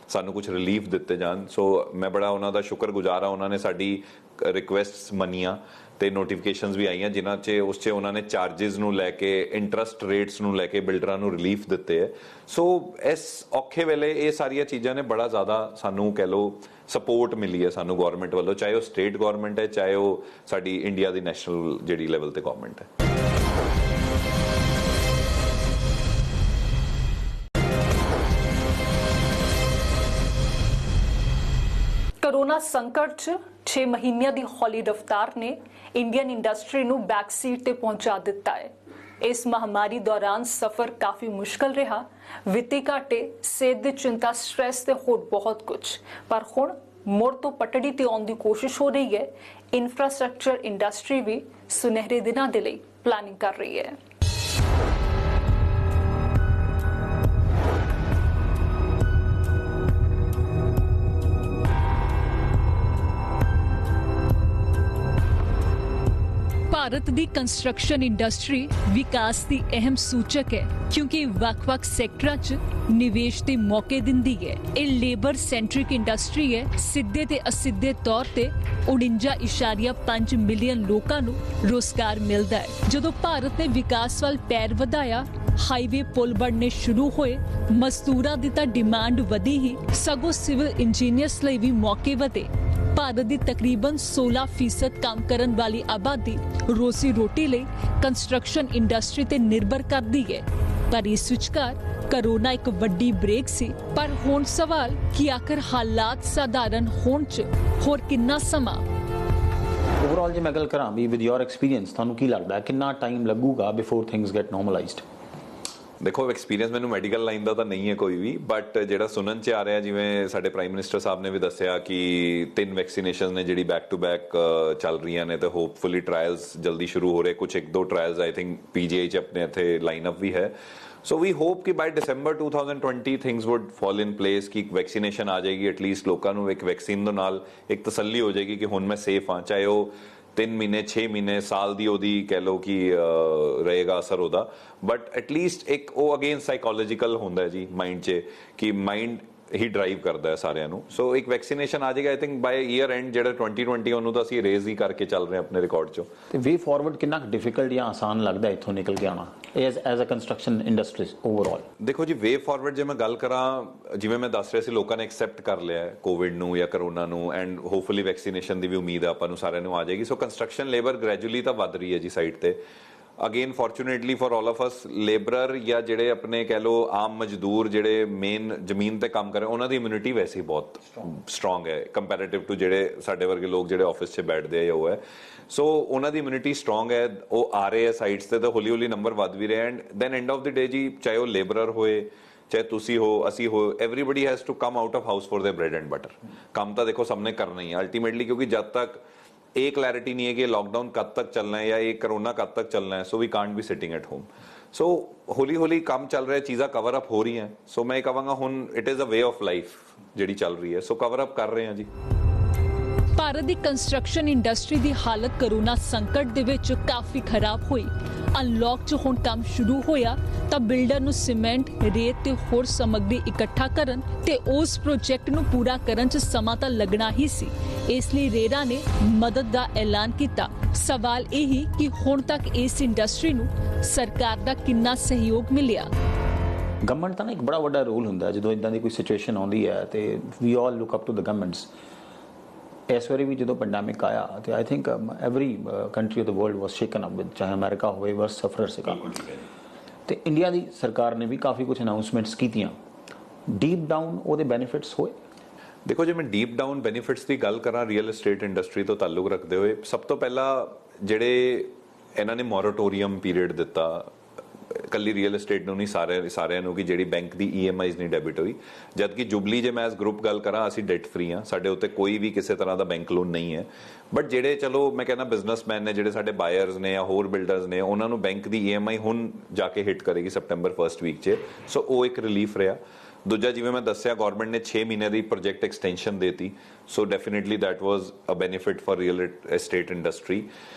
ਸਾਨੂੰ ਕੁਝ ਰਿਲੀਫ ਦਿੱਤੇ ਜਾਣ, ਸੋ ਮੈਂ ਬੜਾ ਉਹਨਾਂ ਦਾ ਸ਼ੁਕਰਗੁਜ਼ਾਰ ਹਾਂ। ਉਹਨਾਂ ਨੇ ਸਾਡੀ ਰਿਕੁਐਸਟਸ ਮੰਨੀਆਂ ਤੇ ਨੋਟੀਫਿਕੇਸ਼ਨਸ ਵੀ ਆਈਆਂ ਜਿਨ੍ਹਾਂ 'ਚ ਉਸ 'ਚ ਉਹਨਾਂ ਨੇ ਚਾਰजेस ਨੂੰ ਲੈ ਕੇ, ਇੰਟਰਸਟ ਰੇਟਸ ਨੂੰ ਲੈ ਕੇ ਬਿਲਡਰਾਂ ਨੂੰ ਰਿਲੀਫ ਦਿੱਤੇ ਹੈ। ਸੋ ਇਸ ਔਖੇ ਵੇਲੇ ਇਹ ਸਾਰੀਆਂ ਚੀਜ਼ਾਂ ਨੇ ਬੜਾ ਜ਼ਿਆਦਾ ਸਾਨੂੰ ਕਹਿ ਲਓ ਸਪੋਰਟ ਮਿਲੀ ਹੈ ਸਾਨੂੰ ਗਵਰਨਮੈਂਟ ਵੱਲੋਂ, ਚਾਹੇ ਉਹ ਸਟੇਟ ਗਵਰਨਮੈਂਟ ਹੈ ਚਾਹੇ ਉਹ ਸਾਡੀ ਇੰਡੀਆ ਦੀ ਨੈਸ਼ਨਲ ਜਿਹੜੀ ਲੈਵਲ ਤੇ ਗਵਰਨਮੈਂਟ ਹੈ। कोरोना संकट 'ਚ 6 ਮਹੀਨਿਆਂ ਦੀ ਹੌਲੀ ਰਫ਼ਤਾਰ ਨੇ ਇੰਡੀਅਨ ਇੰਡਸਟਰੀ ਨੂੰ ਬੈਕ ਸੀਟ ਤੇ ਪਹੁੰਚਾ ਦਿੱਤਾ ਹੈ। ਇਸ ਮਹਾਮਾਰੀ ਦੌਰਾਨ ਸਫ਼ਰ ਕਾਫੀ ਮੁਸ਼ਕਲ ਰਿਹਾ, ਵਿੱਤੀ ਘਾਟੇ, ਸਿਹਤ ਦੀ ਚਿੰਤਾ, ਸਟ੍ਰੈਸ ਤੇ ਹੋਰ ਬਹੁਤ ਕੁਝ, ਪਰ ਹੁਣ ਮੁੜ ਤੋਂ ਪਟੜੀ ਤੇ ਆਉਣ ਦੀ ਕੋਸ਼ਿਸ਼ ਹੋ ਰਹੀ ਹੈ। ਇਨਫਰਾਸਟ੍ਰਕਚਰ ਇੰਡਸਟਰੀ ਵੀ ਸੁਨਹਿਰੇ ਦਿਨਾਂ ਦੇ ਲਈ ਪਲਾਨਿੰਗ ਕਰ ਰਹੀ ਹੈ। ਭਾਰਤ ਦੀ ਕੰਸਟਰਕਸ਼ਨ ਇੰਡਸਟਰੀ ਵਿਕਾਸ ਦੀ ਅਹਿਮ ਸੂਚਕ ਹੈ ਕਿਉਂਕਿ ਵੱਖ-ਵੱਖ ਸੈਕਟਰਾਂ 'ਚ ਨਿਵੇਸ਼ ਦੇ ਮੌਕੇ ਦਿੰਦੀ ਹੈ। ਇਹ ਲੇਬਰ ਸੈਂਟਰਿਕ ਇੰਡਸਟਰੀ ਹੈ। ਸਿੱਧੇ ਤੇ ਅਸਿੱਧੇ ਤੌਰ ਤੇ 49.5 ਮਿਲੀਅਨ ਲੋਕਾਂ ਨੂੰ ਰੋਜ਼ਗਾਰ ਮਿਲਦਾ ਹੈ। ਜਦੋਂ ਭਾਰਤ ਨੇ ਵਿਕਾਸ ਵੱਲ ਪੈਰ ਵਧਾਇਆ, ਹਾਈਵੇ ਪੁਲ ਬਣਨੇ ਸ਼ੁਰੂ ਹੋਏ, ਮਜ਼ਦੂਰਾਂ ਦੀ ਤਾਂ ਡਿਮਾਂਡ ਵਧੀ ਹੀ, ਸਗੋਂ ਸਿਵਲ ਇੰਜੀਨੀਅਰਸ ਲਈ ਵੀ ਮੌਕੇ ਵਧੇ। ਭਾਰਤ ਦੀ ਤਕਰੀਬਨ 16% ਕੰਮ ਕਰਨ ਵਾਲੀ ਆਬਾਦੀ ਰੋਜ਼ੀ ਰੋਟੀ ਲਈ ਕੰਸਟਰਕਸ਼ਨ ਇੰਡਸਟਰੀ ਤੇ ਨਿਰਭਰ ਕਰਦੀ ਹੈ। ਪਰ ਇਸ ਵਿਚਕਾਰ ਕਰੋਨਾ ਇੱਕ ਵੱਡੀ ਬ੍ਰੇਕ ਸੀ। ਪਰ ਹੁਣ ਸਵਾਲ ਕਿ ਆਖਰ ਹਾਲਾਤ ਸਾਧਾਰਨ ਹੋਣ 'ਚ ਹੋਰ ਕਿੰਨਾ ਸਮਾਂ? ਓਵਰਆਲ ਜੇ ਮੈਂ ਗੱਲ ਕਰਾਂ ਵੀ ਵਿਦ ਯੋਰ ਐਕਸਪੀਰੀਅੰਸ ਤੁਹਾਨੂੰ ਕੀ ਲੱਗਦਾ ਕਿੰਨਾ ਟਾਈਮ ਲੱਗੂਗਾ ਬਿਫੋਰ ਥਿੰਗਸ ਗੈਟ ਨੋਰਮਲਾਈਜ਼ਡ? ਦੇਖੋ ਐਕਸਪੀਰੀਅੰਸ ਮੈਨੂੰ ਮੈਡੀਕਲ ਲਾਈਨ ਦਾ ਤਾਂ ਨਹੀਂ ਹੈ ਕੋਈ ਵੀ, ਬਟ ਜਿਹੜਾ ਸੁਣਨ 'ਚ ਆ ਰਿਹਾ ਜਿਵੇਂ ਸਾਡੇ ਪ੍ਰਾਈਮ ਮਿਨਿਸਟਰ ਸਾਹਿਬ ਨੇ ਵੀ ਦੱਸਿਆ ਕਿ 3 ਵੈਕਸੀਨੇਸ਼ਨ ਨੇ ਜਿਹੜੀ ਬੈਕ ਟੂ ਬੈਕ ਚੱਲ ਰਹੀਆਂ ਨੇ ਤੇ ਹੋਪਫੁਲੀ ਟ੍ਰਾਇਲਸ ਜਲਦੀ ਸ਼ੁਰੂ ਹੋ ਰਹੇ। ਕੁਝ 1-2 ਟ੍ਰਾਇਲਸ ਆਈ ਥਿੰਕ PGI 'ਚ ਆਪਣੇ ਇੱਥੇ ਲਾਈਨ ਅਪ ਵੀ ਹੈ। ਸੋ ਵੀ ਹੋਪ ਕਿ by December 2020 things would fall in place, ਕਿ ਵੈਕਸੀਨੇਸ਼ਨ ਆ ਜਾਏਗੀ, ਐਟਲੀਸਟ ਲੋਕਾਂ ਨੂੰ ਇੱਕ ਵੈਕਸੀਨ ਦੇ ਨਾਲ ਇੱਕ ਤਸੱਲੀ ਹੋ ਜਾਏਗੀ ਕਿ ਹੁਣ ਮੈਂ ਸੇਫ ਹਾਂ, ਚਾਹੇ ਉਹ 3 ਮਹੀਨੇ 6 ਮਹੀਨੇ ਸਾਲ ਦੀ ਉਹਦੀ ਕਹਿ ਲਓ ਕਿ ਰਹੇਗਾ ਅਸਰ ਉਹਦਾ, ਬਟ ਐਟਲੀਸਟ ਇੱਕ ਉਹ ਅਗੇਨ ਸਾਈਕੋਲੋਜੀਕਲ ਹੁੰਦਾ ਜੀ ਮਾਈਂਡ 'ਚ ਕਿ ਮਾਈਂਡ ਹੀ ਡਰਾਈਵ ਕਰਦਾ ਹੈ ਸਾਰਿਆਂ ਨੂੰ। ਸੋ ਇੱਕ ਵੈਕਸੀਨੇਸ਼ਨ ਆ ਜਾਏਗਾ I think by year end ਜਿਹੜਾ 2020 ਉਹਨੂੰ ਤਾਂ ਅਸੀਂ ਰੇਜ਼ ਹੀ ਕਰਕੇ ਚੱਲ ਰਹੇ ਆਪਣੇ ਰਿਕਾਰਡ 'ਚੋਂ। ਤੇ ਵੇ ਫਾਰਵਰਡ ਕਿੰਨਾ ਡਿਫਿਕਲਟ ਜਾਂ ਆਸਾਨ ਲੱਗਦਾ ਇੱਥੋਂ ਨਿਕਲ ਕੇ ਆਉਣਾ as a construction industry overall? ਦੇਖੋ ਜੀ ਵੇ ਫਾਰਵਰਡ ਜੇ ਮੈਂ ਗੱਲ ਕਰਾਂ, ਜਿਵੇਂ ਮੈਂ ਦੱਸ ਰਿਹਾ ਸੀ ਲੋਕਾਂ ਨੇ ਐਕਸੈਪਟ ਕਰ ਲਿਆ ਕੋਵਿਡ ਨੂੰ ਜਾਂ ਕਰੋਨਾ ਨੂੰ, ਐਂਡ ਹੋਪਫੁਲੀ ਵੈਕਸੀਨੇਸ਼ਨ ਦੀ ਵੀ ਉਮੀਦ ਆ ਆਪਾਂ ਨੂੰ ਸਾਰਿਆਂ ਨੂੰ ਆ ਜਾਏਗੀ। ਸੋ ਕੰਸਟਰਕਸ਼ਨ ਲੇਬਰ ਗ੍ਰੈਜੂਅਲੀ ਤਾਂ ਵੱਧ ਰਹੀ ਹੈ ਜੀ ਸਾਈਡ ਤੇ। Again fortunately for all of us labourer ਜਾਂ ਜਿਹੜੇ ਆਪਣੇ ਕਹਿ ਲੋ ਆਮ ਮਜ਼ਦੂਰ ਜਿਹੜੇ ਮੇਨ ਜ਼ਮੀਨ ਤੇ ਕੰਮ ਕਰ ਰਹੇ ਉਹਨਾਂ ਦੀ ਇਮਿਊਨਿਟੀ ਵੈਸੇ ਹੀ ਬਹੁਤ ਸਟਰੋਂਗ ਹੈ ਕੰਪੈਰੀਟਿਵ ਟੂ ਜਿਹੜੇ ਸਾਡੇ ਵਰਗੇ ਲੋਕ ਜਿਹੜੇ ਆਫਿਸ 'ਚ ਬੈਠਦੇ ਆ ਜਾਂ ਉਹ ਹੈ ਸੋ ਉਹਨਾਂ ਦੀ ਇਮਿਊਨਿਟੀ ਸਟਰੋਂਗ ਹੈ ਉਹ ਆ ਰਹੇ ਆ ਸਾਈਟਸ ਤੇ ਤਾਂ ਹੌਲੀ ਹੌਲੀ ਨੰਬਰ ਵੱਧ ਵੀ ਰਿਹਾ and then end of the day ਜੀ ਚਾਹੇ ਉਹ ਲੇਬਰਰ ਹੋਏ ਚਾਹੇ ਤੁਸੀਂ ਹੋ ਅਸੀਂ ਹੋ everybody has to come out of house for their bread and butter ਕੰਮ ਤਾਂ ਦੇਖੋ ਸਭ ਨੇ ਕਰਨਾ ਹੀ ਹੈ ਅਲਟੀਮੇਟਲੀ ਕਿਉਂਕਿ ਜਦ ਤੱਕ ਇਹ क्लैरिटी नहीं है कि लॉकडाउन कब तक चलना है या ये कोरोना कब तक चलना है so we can't be sitting at home so हौली हौली काम चल रहा है चीज़ां कवर अप हो रही हैं सो मैं कहांगा हुण it is a way of life जिहड़ी चल रही है सो कवर अप कर रहे हैं जी ਭਾਰਤ ਦੀ ਕੰਸਟਰਕਸ਼ਨ ਇੰਡਸਟਰੀ ਦੀ ਹਾਲਤ ਕਰੋਨਾ ਸੰਕਟ ਦੇ ਵਿੱਚ ਕਾਫੀ ਖਰਾਬ ਹੋਈ ਅਨਲੌਕ 'ਚ ਹੁਣ ਕੰਮ ਸ਼ੁਰੂ ਹੋਇਆ ਤਾਂ ਬਿਲਡਰ ਨੂੰ ਸੀਮੈਂਟ ਰੇਤ ਤੇ ਹੋਰ ਸਮੱਗਰੀ ਇਕੱਠਾ ਕਰਨ ਤੇ ਉਸ ਪ੍ਰੋਜੈਕਟ ਨੂੰ ਪੂਰਾ ਕਰਨ 'ਚ ਸਮਾਂ ਤਾਂ ਲੱਗਣਾ ਹੀ ਸੀ ਇਸ ਲਈ ਰੇਰਾ ਨੇ ਮਦਦ ਦਾ ਐਲਾਨ ਕੀਤਾ ਸਵਾਲ ਇਹ ਹੀ ਕਿ ਹੁਣ ਤੱਕ ਇਸ ਇੰਡਸਟਰੀ ਨੂੰ ਸਰਕਾਰ ਦਾ ਕਿੰਨਾ ਸਹਿਯੋਗ ਮਿਲਿਆ ਗਵਰਨਮੈਂਟ ਦਾ ਨਾ ਇੱਕ ਬੜਾ ਵੱਡਾ ਰੋਲ ਹੁੰਦਾ ਜਦੋਂ ਇਦਾਂ ਦੀ ਕੋਈ ਸਿਚੁਏਸ਼ਨ ਆਉਂਦੀ ਹੈ ਤੇ we all look up to the governments ਇਸ ਵਾਰੀ ਵੀ ਜਦੋਂ ਪੈਂਡੈਮਿਕ ਆਇਆ ਤੇ I think every country of the world was shaken up with ਚਾਹੇ ਅਮਰੀਕਾ ਹੋਵੇ ਵਰਸ ਸਫਰਰ ਸੀਗਾ ਤੇ ਇੰਡੀਆ ਦੀ ਸਰਕਾਰ ਨੇ ਵੀ ਕਾਫੀ ਕੁਝ ਅਨਾਉਂਸਮੈਂਟਸ ਕੀਤੀਆਂ ਡੀਪ ਡਾਊਨ ਉਹਦੇ ਬੈਨੀਫਿਟਸ ਹੋਏ ਦੇਖੋ ਜੇ ਮੈਂ ਡੀਪ ਡਾਊਨ ਬੈਨੀਫਿਟਸ ਦੀ ਗੱਲ ਕਰਾਂ ਰੀਅਲ ਏਸਟੇਟ ਇੰਡਸਟਰੀ ਤੋਂ ਤਾਲੁਕ ਰੱਖਦੇ ਹੋਏ ਸਭ ਤੋਂ ਪਹਿਲਾਂ ਜਿਹੜੇ ਇਹਨਾਂ ਨੇ ਮੋਰਟੋਰੀਅਮ ਪੀਰੀਅਡ ਦਿੱਤਾ ਕੱਲੀ ਰੀਅਲ ਏਸਟੇਟ ਨੂੰ ਨਹੀਂ ਸਾਰਿਆਂ ਨੂੰ ਕਿ ਜਿਹੜੀ ਬੈਂਕ ਦੀ EMIs ਨਹੀਂ ਡੈਬਿਟ ਹੋਈ ਜਦਕਿ ਜੁਬਲੀ ਜੇ ਮੈਂ ਐਸ ਗਰੁੱਪ ਗੱਲ ਕਰਾਂ ਅਸੀਂ ਡੈਟ ਫ੍ਰੀ ਹਾਂ ਸਾਡੇ ਉੱਤੇ ਕੋਈ ਵੀ ਕਿਸੇ ਤਰ੍ਹਾਂ ਦਾ ਬੈਂਕ ਲੋਨ ਨਹੀਂ ਹੈ ਬਟ ਜਿਹੜੇ ਚਲੋ ਮੈਂ ਕਹਿੰਦਾ ਬਿਜ਼ਨਸਮੈਨ ਨੇ ਜਿਹੜੇ ਸਾਡੇ ਬਾਇਰਸ ਨੇ ਜਾਂ ਹੋਰ ਬਿਲਡਰਸ ਨੇ ਉਹਨਾਂ ਨੂੰ ਬੈਂਕ ਦੀ EMI ਹੁਣ ਜਾ ਕੇ ਹਿੱਟ ਕਰੇਗੀ ਸੈਪਟੈਂਬਰ ਫਸਟ ਵੀਕ 'ਚ ਸੋ ਉਹ ਇੱਕ ਰਿਲੀਫ ਰਿਹਾ ਦੂਜਾ ਜਿਵੇਂ ਮੈਂ ਦੱਸਿਆ ਗਵਰਨਮੈਂਟ ਨੇ 6 ਮਹੀਨੇ ਦੀ ਪ੍ਰੋਜੈਕਟ ਐਕਸਟੈਂਸ਼ਨ ਦੇਤੀ so definitely that was a benefit for real estate industry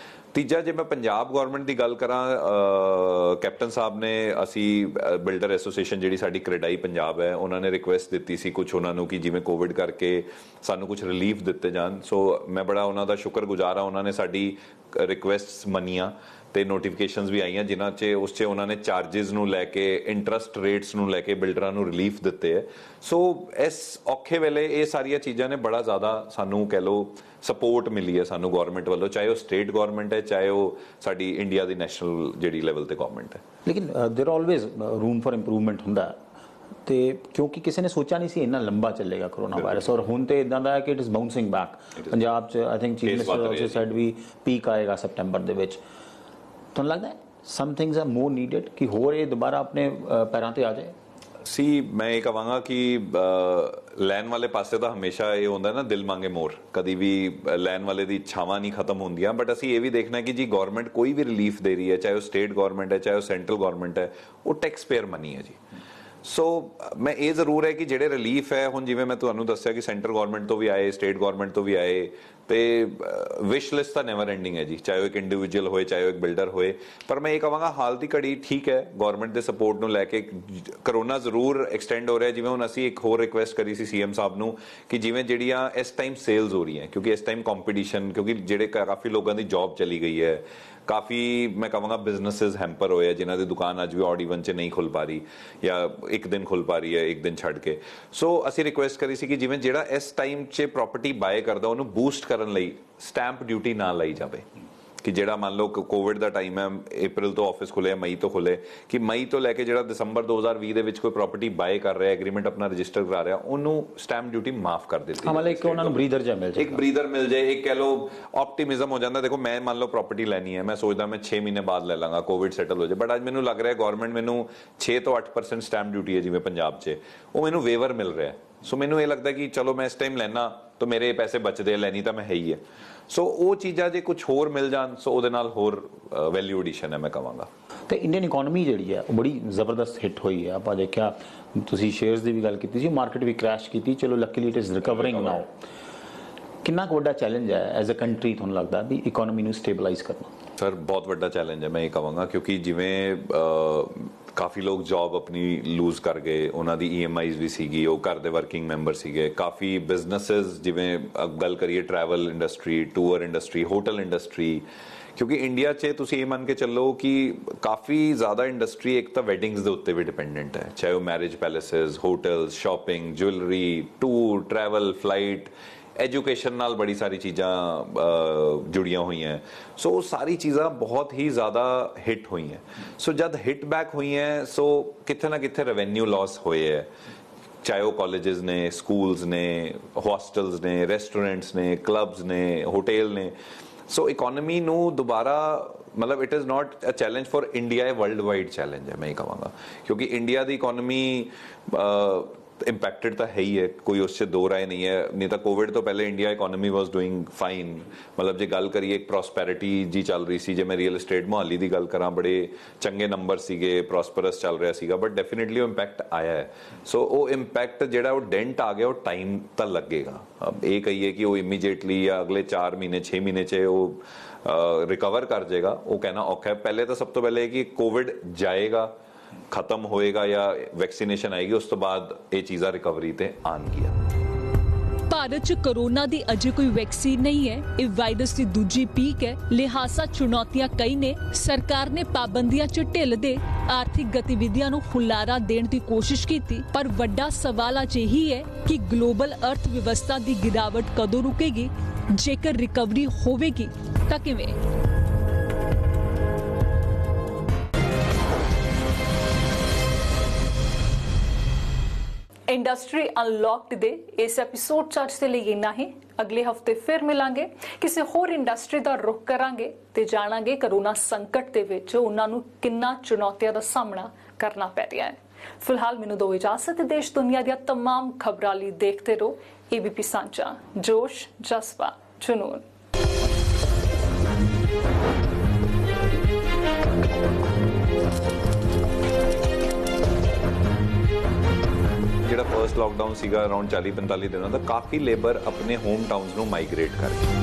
ਤੀਜਾ ਜੇ ਮੈਂ ਪੰਜਾਬ ਗਵਰਨਮੈਂਟ ਦੀ ਗੱਲ ਕਰਾਂ ਕੈਪਟਨ ਸਾਹਿਬ ਨੇ ਅਸੀਂ ਬਿਲਡਰ ਐਸੋਸੀਏਸ਼ਨ ਜਿਹੜੀ ਸਾਡੀ ਕ੍ਰੇਡਾਈ ਪੰਜਾਬ ਹੈ ਉਹਨਾਂ ਨੇ ਰਿਕੁਐਸਟ ਦਿੱਤੀ ਸੀ ਕੁਝ ਉਹਨਾਂ ਨੂੰ ਕਿ ਜਿਵੇਂ ਕੋਵਿਡ ਕਰਕੇ ਸਾਨੂੰ ਕੁਝ ਰਿਲੀਫ ਦਿੱਤੇ ਜਾਣ ਸੋ ਮੈਂ ਬੜਾ ਉਹਨਾਂ ਦਾ ਸ਼ੁਕਰਗੁਜ਼ਾਰ ਹਾਂ ਉਹਨਾਂ ਨੇ ਸਾਡੀ ਰਿਕੁਐਸਟਸ ਮੰਨੀਆਂ ਤੇ ਨੋਟੀਫਿਕੇਸ਼ਨਸ ਵੀ ਆਈਆਂ ਜਿਨ੍ਹਾਂ 'ਚ ਉਸ 'ਚ ਉਹਨਾਂ ਨੇ ਚਾਰजेस ਨੂੰ ਲੈ ਕੇ ਇੰਟਰਸਟ ਰੇਟਸ ਨੂੰ ਲੈ ਕੇ ਬਿਲਡਰਾਂ ਨੂੰ ਰਿਲੀਫ ਦਿੱਤੇ ਹੈ ਸੋ ਇਸ ਔਖੇ ਵੇਲੇ ਇਹ ਸਾਰੀਆਂ ਚੀਜ਼ਾਂ ਨੇ ਬੜਾ ਜ਼ਿਆਦਾ ਸਾਨੂੰ ਕਹਿ ਲਓ ਸਪੋਰਟ ਮਿਲੀ ਹੈ ਸਾਨੂੰ ਗਵਰਨਮੈਂਟ ਵੱਲੋਂ ਚਾਹੇ ਉਹ ਸਟੇਟ ਗਵਰਨਮੈਂਟ ਹੈ ਚਾਹੇ ਉਹ ਸਾਡੀ ਇੰਡੀਆ ਦੀ ਨੈਸ਼ਨਲ ਜਿਹੜੀ ਲੈਵਲ ਤੇ ਗਵਰਨਮੈਂਟ ਹੈ ਲੇਕਿਨ there always room for improvement ਹੁੰਦਾ ਤੇ ਕਿਉਂਕਿ ਕਿਸੇ ਨੇ ਸੋਚਿਆ ਨਹੀਂ ਸੀ ਇੰਨਾ ਲੰਬਾ ਚੱਲੇਗਾ ਕਰੋਨਾ ਵਾਇਰਸ ਔਰ ਹੁਣ ਤੇ ਇਦਾਂ ਦਾ ਹੈ ਕਿ it is bouncing back Punjab 'ਚ I think chief minister also said we peak ਆਏਗਾ ਸੈਪਟੈਂਬਰ ਦੇ ਵਿੱਚ ਤੁਹਾਨੂੰ ਲੱਗਦਾ ਹੈ some things are more needed ਕਿ ਹੋਰ ਇਹ ਦੁਬਾਰਾ ਆਪਣੇ ਪੈਰਾਂ ਤੇ ਆ ਜਾਏ ਸੀ ਮੈਂ ਇਹ ਕਹਾਂਗਾ ਕਿ ਲੈਣ ਵਾਲੇ ਪਾਸੇ ਤਾਂ ਹਮੇਸ਼ਾ ਇਹ ਹੁੰਦਾ ਨਾ ਦਿਲ ਮੰਗੇ ਮੋਰ ਕਦੀ ਵੀ ਲੈਣ ਵਾਲੇ ਦੀ ਇੱਛਾਵਾਂ ਨਹੀਂ ਖਤਮ ਹੁੰਦੀਆਂ ਬਟ ਅਸੀਂ ਇਹ ਵੀ ਦੇਖਣਾ ਕਿ ਜੀ ਗਵਰਨਮੈਂਟ ਕੋਈ ਵੀ ਰਿਲੀਫ ਦੇ ਰਹੀ ਹੈ ਚਾਹੇ ਉਹ ਸਟੇਟ ਗਵਰਨਮੈਂਟ ਹੈ ਚਾਹੇ ਉਹ ਸੈਂਟਰਲ ਗਵਰਨਮੈਂਟ ਹੈ ਉਹ ਟੈਕਸ ਪੇਅਰ ਮਨੀ ਹੈ ਜੀ ਸੋ ਮੈਂ ਇਹ ਜ਼ਰੂਰ ਹੈ ਕਿ ਜਿਹੜੇ ਰਿਲੀਫ ਹੈ ਹੁਣ ਜਿਵੇਂ ਮੈਂ ਤੁਹਾਨੂੰ ਦੱਸਿਆ ਕਿ ਸੈਂਟਰ ਗਵਰਨਮੈਂਟ ਤੋਂ ਵੀ ਆਏ ਸਟੇਟ ਗਵਰਨਮੈਂਟ ਤੋਂ ਵੀ ਆਏ ਤੇ ਵਿਸ਼ ਲਿਸਟ ਤਾਂ ਨੈਵਰ ਐਂਡਿੰਗ ਹੈ ਜੀ ਚਾਹੇ ਉਹ ਇੱਕ ਇੰਡੀਵਿਜੂਅਲ ਹੋਏ ਚਾਹੇ ਉਹ ਇੱਕ ਬਿਲਡਰ ਹੋਏ ਪਰ ਮੈਂ ਇਹ ਕਹਾਂਗਾ ਹਾਲ ਦੀ ਘੜੀ ਠੀਕ ਹੈ ਗਵਰਨਮੈਂਟ ਦੇ ਸਪੋਰਟ ਨੂੰ ਲੈ ਕੇ ਕਰੋਨਾ ਜ਼ਰੂਰ ਐਕਸਟੈਂਡ ਹੋ ਰਿਹਾ ਜਿਵੇਂ ਹੁਣ ਅਸੀਂ ਇੱਕ ਹੋਰ ਰਿਕੁਐਸਟ ਕਰੀ ਸੀ CM ਸਾਹਿਬ ਨੂੰ ਕਿ ਜਿਵੇਂ ਜਿਹੜੀਆਂ ਇਸ ਟਾਈਮ ਸੇਲਸ ਹੋ ਰਹੀਆਂ ਕਿਉਂਕਿ ਇਸ ਟਾਈਮ ਕੰਪੀਟੀਸ਼ਨ ਕਿਉਂਕਿ ਜਿਹੜੇ ਕਾਫੀ ਲੋਕਾਂ ਦੀ ਜੌਬ ਚਲੀ ਗਈ ਹੈ ਕਾਫੀ ਮੈਂ ਕਹਾਂਗਾ ਬਿਜ਼ਨੈਸਿਸ ਹੈਂਪਰ ਹੋਏ ਆ ਜਿਨ੍ਹਾਂ ਦੀ ਦੁਕਾਨ ਅੱਜ ਵੀ ਔਡ ਈਵਨ 'ਚ ਨਹੀਂ ਖੁੱਲ ਪਾ ਰਹੀ ਜਾਂ ਇੱਕ ਦਿਨ ਖੁੱਲ ਪਾ ਰਹੀ ਹੈ ਇੱਕ ਦਿਨ ਛੱਡ ਕੇ ਸੋ ਅਸੀਂ ਰਿਕੁਐਸਟ ਕਰੀ ਸੀ ਕਿ ਜਿਵੇਂ ਜਿਹੜਾ ਇਸ ਟਾਈਮ 'ਚ ਪ੍ਰਾਪਰਟੀ ਬਾਏ ਕਰਦਾ ਉਹਨੂੰ ਬੂਸਟ ਕਰਨ ਲਈ ਸਟੈਂਪ ਡਿਊਟੀ ਨਾ ਲਈ ਜਾਵੇ ਕਿ ਜਿਹੜਾ ਮੰਨ ਲਓ ਕੋਵਿਡ ਦਾ ਟਾਈਮ ਹੈ ਅਪ੍ਰੈਲ ਤੋਂ ਆਫਿਸ ਖੁੱਲੇ ਮਈ ਤੋਂ ਖੁੱਲੇ ਕਿ ਮਈ ਤੋਂ ਲੈ ਕੇ ਜਿਹੜਾ ਦਸੰਬਰ 2020 ਦੇ ਵਿੱਚ ਕੋਈ ਪ੍ਰਾਪਰਟੀ ਬਾਏ ਕਰ ਰਿਹਾ ਐਗਰੀਮੈਂਟ ਆਪਣਾ ਰਜਿਸਟਰ ਕਰਾ ਰਿਹਾ ਉਹਨੂੰ ਸਟੈਂਪ ਡਿਊਟੀ ਮਾਫ ਕਰ ਦਿੱਤੀ ਮਤਲਬ ਇੱਕ ਉਹਨਾਂ ਨੂੰ ਬਰੀਦਰ ਜਿਹਾ ਮਿਲ ਜਾਏ ਇੱਕ ਬਰੀਦਰ ਮਿਲ ਜਾਏ ਇੱਕ ਕਹਿ ਲਓ ਆਪਟੀਮਿਜ਼ਮ ਹੋ ਜਾਂਦਾ ਦੇਖੋ ਮੈਂ ਮੰਨ ਲਓ ਪ੍ਰਾਪਰਟੀ ਲੈਣੀ ਹੈ ਮੈਂ ਸੋਚਦਾ ਮੈਂ 6 ਮਹੀਨੇ ਬਾਅਦ ਲੈ ਲਾਂਗਾ ਕੋਵਿਡ ਸੈਟਲ ਹੋ ਜਾਏ ਬਟ ਅੱਜ ਮੈਨੂੰ ਲੱਗ ਰਿਹਾ ਗਵਰਨਮੈਂਟ ਮੈਨੂੰ 6 ਤੋਂ 8% ਸਟੈਂਪ ਡਿਊਟੀ ਹੈ ਜਿਵੇਂ ਪੰਜਾਬ 'ਚ ਉਹ ਮੈਨੂੰ ਵੇਵਰ ਮਿਲ ਰਿਹਾ ਸੋ ਮੈਨੂੰ ਇਹ ਲੱਗਦਾ ਕਿ ਚਲੋ ਮੈਂ ਇਸ ਟਾਈਮ ਲੈਣਾ ਤਾਂ ਮੇਰੇ ਪੈਸੇ ਬਚਦੇ ਲੈਣੀ ਤਾਂ ਮੈਂ ਹੈ ਹੀ ਹੈ ਸੋ ਉਹ ਚੀਜ਼ਾਂ ਜੇ ਕੁਝ ਹੋਰ ਮਿਲ ਜਾਣ ਸੋ ਉਹਦੇ ਨਾਲ ਹੋਰ ਵੈਲਿਊ ਐਡੀਸ਼ਨ ਹੈ ਮੈਂ ਕਹਾਂਗਾ ਤੇ ਇੰਡੀਅਨ ਇਕਨੋਮੀ ਜਿਹੜੀ ਹੈ ਉਹ ਬੜੀ ਜ਼ਬਰਦਸਤ ਹਿੱਟ ਹੋਈ ਹੈ ਆਪਾਂ ਦੇਖਿਆ ਤੁਸੀਂ ਸ਼ੇਅਰਸ ਦੀ ਵੀ ਗੱਲ ਕੀਤੀ ਸੀ ਮਾਰਕੀਟ ਵੀ ਕ੍ਰੈਸ਼ ਕੀਤੀ ਚਲੋ ਲੱਕੀਲੀ ਇਟ ਇਜ਼ ਰਿਕਵਰਿੰਗ ਨਾਓ ਕਿੰਨਾ ਕੁ ਵੱਡਾ ਚੈਲੰਜ ਹੈ ਐਜ਼ ਅ ਕੰਟਰੀ ਤੁਹਾਨੂੰ ਲੱਗਦਾ ਵੀ ਇਕਨੋਮੀ ਨੂੰ ਸਟੇਬਲਾਈਜ਼ ਕਰਨਾ ਸਰ ਬਹੁਤ ਵੱਡਾ ਚੈਲੰਜ ਹੈ ਮੈਂ ਇਹ ਕਹਾਂਗਾ ਕਿਉਂਕਿ ਜਿਵੇਂ ਕਾਫੀ ਲੋਕ ਜੌਬ ਆਪਣੀ ਲੂਜ਼ ਕਰ ਗਏ ਉਹਨਾਂ ਦੀ EMIs ਵੀ ਸੀਗੀ ਉਹ ਘਰ ਦੇ ਵਰਕਿੰਗ ਮੈਂਬਰ ਸੀਗੇ ਕਾਫੀ ਬਿਜ਼ਨੈਸਿਸ ਜਿਵੇਂ ਗੱਲ ਕਰੀਏ travel industry tour industry hotel industry ਕਿਉਂਕਿ ਇੰਡੀਆ 'ਚ ਤੁਸੀਂ ਇਹ ਮੰਨ ਕੇ ਚੱਲੋ ਕਿ ਕਾਫੀ ਜ਼ਿਆਦਾ ਇੰਡਸਟਰੀ ਇੱਕ ਤਾਂ ਵੈਡਿੰਗਸ ਦੇ ਉੱਤੇ ਵੀ ਡਿਪੈਂਡੈਂਟ ਹੈ ਚਾਹੇ ਉਹ marriage palaces hotels shopping jewellery tour travel flight education ਨਾਲ ਬੜੀ ਸਾਰੀ ਚੀਜ਼ਾਂ ਜੁੜੀਆਂ ਹੋਈਆਂ ਸੋ ਉਹ ਸਾਰੀ ਚੀਜ਼ਾਂ ਬਹੁਤ ਹੀ ਜ਼ਿਆਦਾ ਹਿੱਟ ਹੋਈਆਂ ਸੋ ਜਦ ਹਿੱਟ ਬੈਕ ਹੋਈਆਂ ਸੋ ਕਿਤੇ ਨਾ ਕਿਤੇ ਰੈਵਨਿਊ ਲਾਸ ਹੋਏ ਹੈ ਚਾਹੇ ਉਹ ਕਾਲਜਸ ਨੇ ਸਕੂਲਸ ਨੇ ਹੌਸਟਲਸ ਨੇ ਰੈਸਟੋਰੈਂਟਸ ਨੇ ਕਲੱਬਸ ਨੇ ਹੋਟਲ ਨੇ ਸੋ ਇਕੋਨਮੀ ਨੂੰ ਦੁਬਾਰਾ मतलब it is not a challenge for India a world wide challenge है मैं ही कहूँगा क्योंकि इंडिया की इकोनॉमी इंपैक्टेड तो है ही है कोई उससे दो राय नहीं है नहीं तो कोविड तो पहले India economy was doing fine मतलब जो गल करिए एक प्रॉस्पैरिटी जी चल रही सी जे मैं रियल एस्टेट मोहाली की गल करा बड़े चंगे नंबर सीगे प्रॉस्परस चल रहा सीगा बट डेफिनेटली वो इंपैक्ट आया है सो वो इंपैक्ट ਜਿਹੜਾ वो डेंट आ गया वो टाइम तो लगेगा अब ये कहिए कि वो इमीजिएटली या अगले 4 महीने 6 महीने च वो रिकवर कर जाएगा वो कहना औखा है पहले तो सब तो पहले कि कोविड जाएगा खत्म होएगा या वैक्सीनेशन आएगी उस तो बाद ये चीज़ां रिकवरी ते आनगियां ਭਾਰਤ 'ਚ ਕੋਰੋਨਾ ਦੀ ਅਜੇ ਕੋਈ ਵੈਕਸੀਨ ਨਹੀਂ ਹੈ ਇਹ ਵਾਇਰਸ ਦੀ ਦੂਜੀ ਪੀਕ ਹੈ ਲਿਹਾਜ਼ਾ ਚੁਣੌਤੀਆਂ ਕਈ ਨੇ ਸਰਕਾਰ ਨੇ ਪਾਬੰਦੀਆਂ 'ਚ ਢਿੱਲ ਦੇ ਆਰਥਿਕ ਗਤੀਵਿਧੀਆਂ ਨੂੰ ਹੁਲਾਰਾ ਦੇਣ ਦੀ ਕੋਸ਼ਿਸ਼ ਕੀਤੀ ਪਰ ਵੱਡਾ ਸਵਾਲ ਅੱਜ ਇਹੀ ਹੈ ਕਿ ਗਲੋਬਲ ਅਰਥ ਵਿਵਸਥਾ ਦੀ ਗਿਰਾਵਟ ਕਦੋਂ ਰੁਕੇਗੀ ਜੇਕਰ ਰਿਕਵਰੀ ਹੋਵੇਗੀ ਤਾਂ ਕਿਵੇਂ इंडस्ट्री अनलॉक्ड दे इस एपीसोड च अज दे लई इन्ना ही अगले हफ्ते फिर मिलांगे किसी होर इंडस्ट्री का रुख करांगे ते जाणांगे कोरोना संकट दे विच उन्हां नूं किन्ना चुनौतियां दा सामना करना पै रिहा है फिलहाल मैनूं दो इजाजत देश दुनिया दी तमाम खबरां लई देखते रहो एबीपी सांझा जोश जज्बा जुनून। ਜਿਹੜਾ ਫਰਸਟ ਲਾਕਡਾਊਨ ਸੀਗਾ ਅਰਾਊਂਡ 40-45 ਦਿਨਾਂ ਦਾ ਕਾਫੀ ਲੇਬਰ ਆਪਣੇ ਹੋਮ ਟਾਊਨਸ ਨੂੰ ਮਾਈਗ੍ਰੇਟ ਕਰ ਗਈ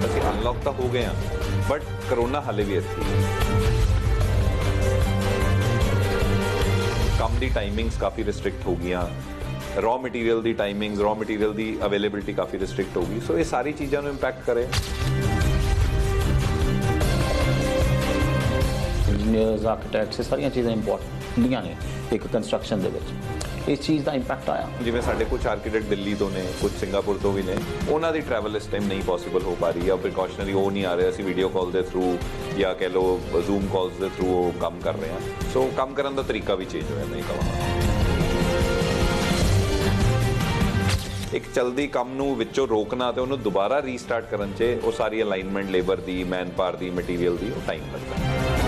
ਅਸੀਂ ਅਨਲੌਕ ਤਾਂ ਹੋ ਗਏ ਹਾਂ ਬਟ ਕਰੋਨਾ ਹਾਲੇ ਵੀ ਇੱਥੇ ਕੰਮ ਦੀ ਟਾਈਮਿੰਗਸ ਕਾਫੀ ਰਿਸਟ੍ਰਿਕਟ ਹੋ ਗਈਆਂ ਰॉ ਮਟੀਰੀਅਲ ਦੀ ਟਾਈਮਿੰਗਸ ਰॉ ਮਟੀਰੀਅਲ ਦੀ ਅਵੇਲੇਬਿਲਿਟੀ ਕਾਫੀ ਰਿਸਟ੍ਰਿਕਟ ਹੋ ਗਈ ਸੋ ਇਹ ਸਾਰੀ ਚੀਜ਼ਾਂ ਨੂੰ ਇੰਪੈਕਟ ਕਰੇ इंजीनियर्स आर्किटेक्ट्स सारिया चीज़ां इंपॉर्टेंट ਹੁੰਦੀਆਂ ਨੇ ਇੱਕ ਕੰਸਟਰਕਸ਼ਨ ਦੇ ਵਿੱਚ ਇਸ ਚੀਜ਼ ਦਾ ਇੰਪੈਕਟ ਆਇਆ ਜਿਵੇਂ ਸਾਡੇ ਕੁਝ ਆਰਕੀਟੈਕਟ ਦਿੱਲੀ ਤੋਂ ਨੇ ਕੁਝ ਸਿੰਗਾਪੁਰ ਤੋਂ ਵੀ ਨੇ ਉਹਨਾਂ ਦੀ ਟਰੈਵਲ ਇਸ ਟਾਈਮ ਨਹੀਂ ਪੋਸੀਬਲ ਹੋ ਪਾ ਰਹੀ ਹੈ ਪ੍ਰੀਕਾਸ਼ਨਰੀ ਉਹ ਨਹੀਂ ਆ ਰਿਹਾ ਅਸੀਂ ਵੀਡੀਓ ਕਾਲ ਦੇ ਥਰੂ ਜਾਂ ਕਹਿ ਲਓ ਜ਼ੂਮ ਕਾਲਸ ਦੇ ਥਰੂ ਉਹ ਕੰਮ ਕਰ ਰਹੇ ਹਾਂ ਸੋ ਕੰਮ ਕਰਨ ਦਾ ਤਰੀਕਾ ਵੀ ਚੇਂਜ ਹੋਇਆ ਮੈਂ ਕਹਾਂਗਾ ਇੱਕ ਚਲਦੀ ਕੰਮ ਨੂੰ ਵਿੱਚੋਂ ਰੋਕਣਾ ਤੇ ਉਹਨੂੰ ਦੁਬਾਰਾ ਰੀਸਟਾਰਟ ਕਰਨ 'ਚ ਉਹ ਸਾਰੀ ਅਲਾਈਨਮੈਂਟ ਲੇਬਰ ਦੀ ਮੈਨ ਪਾਵਰ ਦੀ ਮਟੀਰੀਅਲ ਦੀ ਉਹ ਟਾਈਮ ਲੱਗਦਾ